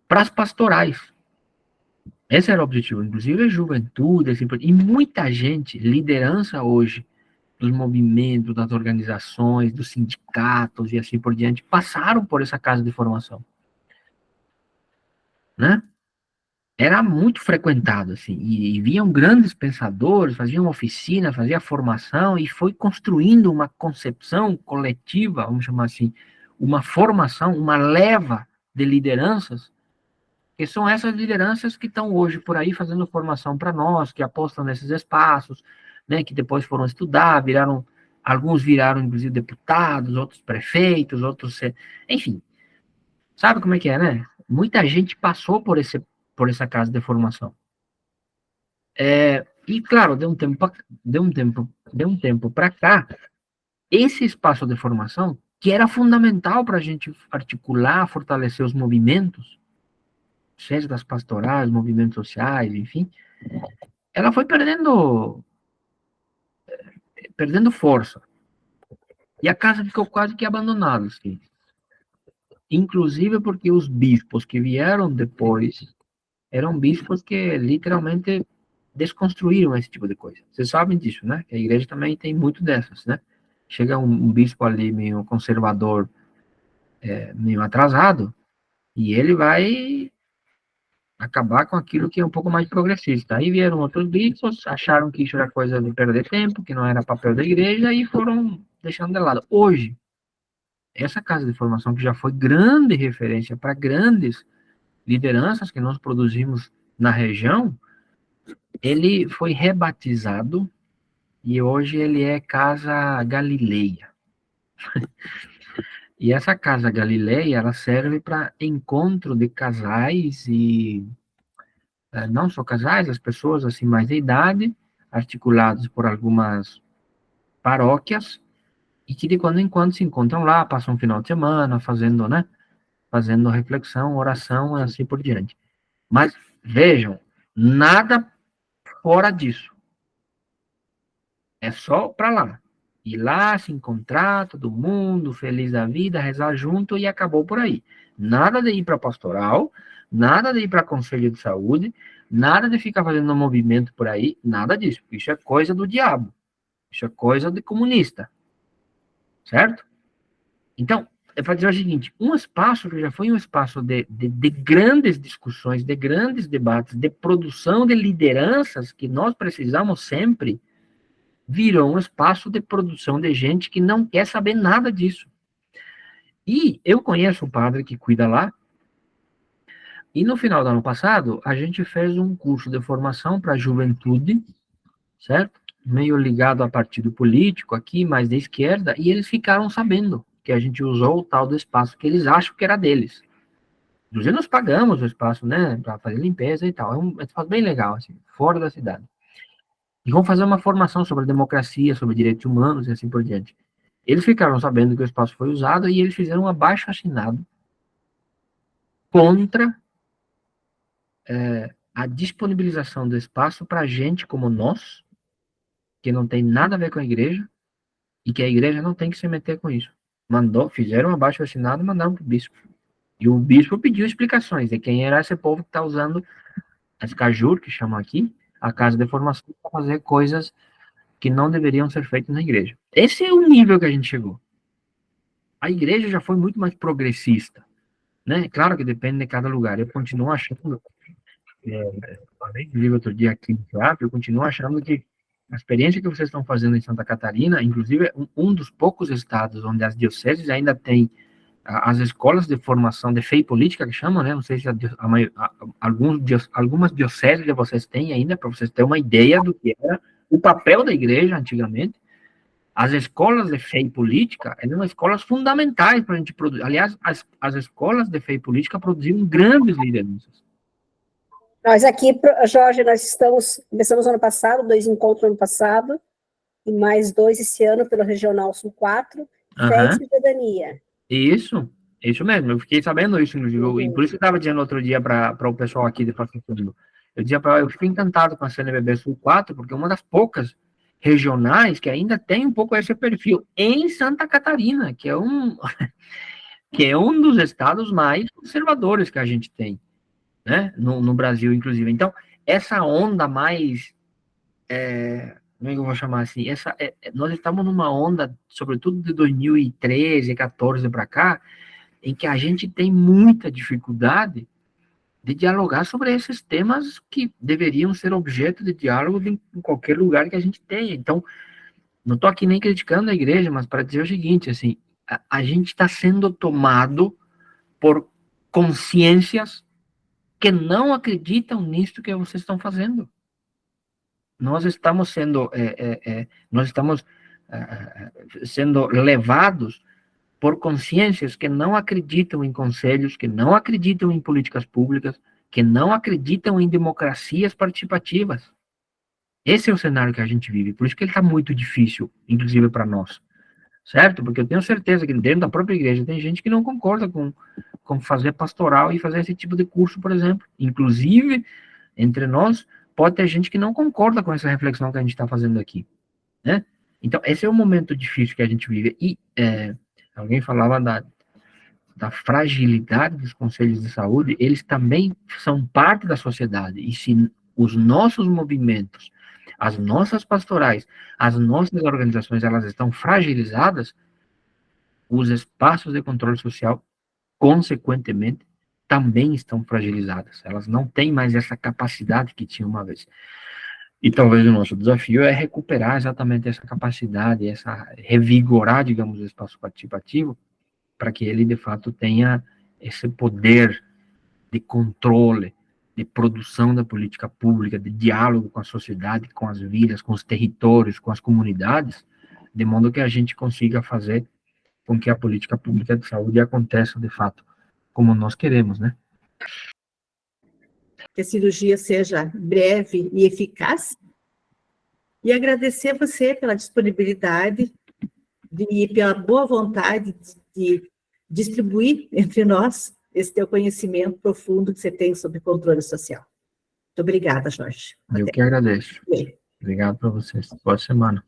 para as pastorais. Esse era o objetivo, inclusive a juventude, assim, e muita gente, liderança hoje, dos movimentos, das organizações, dos sindicatos e assim por diante, passaram por essa casa de formação. Né? Era muito frequentado, assim, e vinham grandes pensadores, faziam oficina, faziam formação, e foi construindo uma concepção coletiva, vamos chamar assim, uma formação, uma leva de lideranças, que são essas lideranças que estão hoje por aí fazendo formação para nós, que apostam nesses espaços, né, que depois foram estudar, alguns viraram, inclusive, deputados, outros prefeitos, outros... Enfim, sabe como é que é, né? Muita gente passou por essa casa de formação. E, claro, de um tempo para cá, esse espaço de formação, que era fundamental para a gente articular, fortalecer os movimentos, seja das pastorais, movimentos sociais, enfim, ela foi perdendo força. E a casa ficou quase que abandonada, assim. Inclusive porque os bispos que vieram depois eram bispos que literalmente desconstruíram esse tipo de coisa. Vocês sabem disso, né? Que a igreja também tem muito dessas, né? Chega um bispo ali meio conservador, meio atrasado, e ele vai acabar com aquilo que é um pouco mais progressista. Aí vieram outros bispos, acharam que isso era coisa de perder tempo, que não era papel da igreja, e foram deixando de lado. Hoje, essa casa de formação, que já foi grande referência para grandes lideranças que nós produzimos na região, ele foi rebatizado e hoje ele é Casa Galileia. E essa Casa Galileia, ela serve para encontro de casais e não só casais, as pessoas assim mais de idade, articulados por algumas paróquias, e que de quando em quando se encontram lá, passam um final de semana fazendo, né, fazendo reflexão, oração e assim por diante. Mas vejam, nada fora disso. É só para lá. Ir lá, se encontrar, todo mundo, feliz da vida, rezar junto e acabou por aí. Nada de ir para pastoral, nada de ir para conselho de saúde, nada de ficar fazendo um movimento por aí, nada disso. Isso é coisa do diabo. Isso é coisa de comunista. Certo? Então, é para dizer o seguinte, um espaço que já foi um espaço de grandes discussões, de grandes debates, de produção de lideranças que nós precisamos sempre, virou um espaço de produção de gente que não quer saber nada disso. E eu conheço um padre que cuida lá, e no final do ano passado, a gente fez um curso de formação para a juventude, certo? Meio ligado a partido político aqui, mais de esquerda, e eles ficaram sabendo que a gente usou o tal do espaço que eles acham que era deles. Inclusive, nós pagamos o espaço, né, para fazer limpeza e tal. É um espaço bem legal, assim, fora da cidade. E vão fazer uma formação sobre democracia, sobre direitos humanos e assim por diante. Eles ficaram sabendo que o espaço foi usado e eles fizeram um abaixo-assinado contra a disponibilização do espaço para gente como nós, que não tem nada a ver com a igreja, e que a igreja não tem que se meter com isso. Fizeram um abaixo-assinado e mandaram para o bispo. E o bispo pediu explicações de quem era esse povo que está usando as cajur, que chamam aqui, a casa de formação, para fazer coisas que não deveriam ser feitas na igreja. Esse é o nível que a gente chegou. A igreja já foi muito mais progressista, né? Claro que depende de cada lugar. Eu continuo achando, falei de livro outro dia aqui no teatro, eu continuo achando que a experiência que vocês estão fazendo em Santa Catarina, inclusive um dos poucos estados onde as dioceses ainda têm as escolas de formação de fé e política, que chamam, né? Não sei se algumas dioceses de vocês têm ainda, para vocês terem uma ideia do que era o papel da igreja antigamente. As escolas de fé e política eram escolas fundamentais para a gente produzir. Aliás, as escolas de fé e política produziram grandes lideranças. Nós aqui, Jorge, começamos ano passado, 2 encontros ano passado, e mais 2 esse ano pelo Regional Sul 4, fé e cidadania. Isso mesmo, eu fiquei sabendo isso, inclusive, e por isso que eu estava dizendo outro dia para o pessoal aqui de Passo Fundo. Eu fico encantado com a CNBB Sul 4, porque é uma das poucas regionais que ainda tem um pouco esse perfil em Santa Catarina, que é um dos estados mais conservadores que a gente tem, né, no Brasil, inclusive. Então, essa onda mais, como é que eu vou chamar assim, nós estamos numa onda, sobretudo de 2013, 2014 para cá, em que a gente tem muita dificuldade de dialogar sobre esses temas que deveriam ser objeto de diálogo em qualquer lugar que a gente tenha. Então, não estou aqui nem criticando a igreja, mas para dizer o seguinte, assim, a gente está sendo tomado por consciências que não acreditam nisso que vocês estão fazendo. Nós estamos sendo levados por consciências que não acreditam em conselhos, que não acreditam em políticas públicas, que não acreditam em democracias participativas. Esse é o cenário que a gente vive, por isso que ele está muito difícil, inclusive para nós, certo? Porque eu tenho certeza que dentro da própria igreja tem gente que não concorda com fazer pastoral e fazer esse tipo de curso, por exemplo. Inclusive, entre nós, pode ter gente que não concorda com essa reflexão que a gente está fazendo aqui, né? Então, esse é o momento difícil que a gente vive. E alguém falava da fragilidade dos conselhos de saúde, eles também são parte da sociedade. E se os nossos movimentos, as nossas pastorais, as nossas organizações, elas estão fragilizadas, os espaços de controle social, consequentemente, também estão fragilizadas. Elas não têm mais essa capacidade que tinham uma vez. E talvez o nosso desafio é recuperar exatamente essa capacidade, revigorar, digamos, o espaço participativo, para que ele, de fato, tenha esse poder de controle, de produção da política pública, de diálogo com a sociedade, com as vilas, com os territórios, com as comunidades, de modo que a gente consiga fazer com que a política pública de saúde aconteça, de fato, como nós queremos, né? Que a cirurgia seja breve e eficaz, e agradecer a você pela disponibilidade e pela boa vontade de distribuir entre nós esse teu conhecimento profundo que você tem sobre controle social. Muito obrigada, Jorge. Eu que agradeço. Bem. Obrigado para vocês. Boa semana.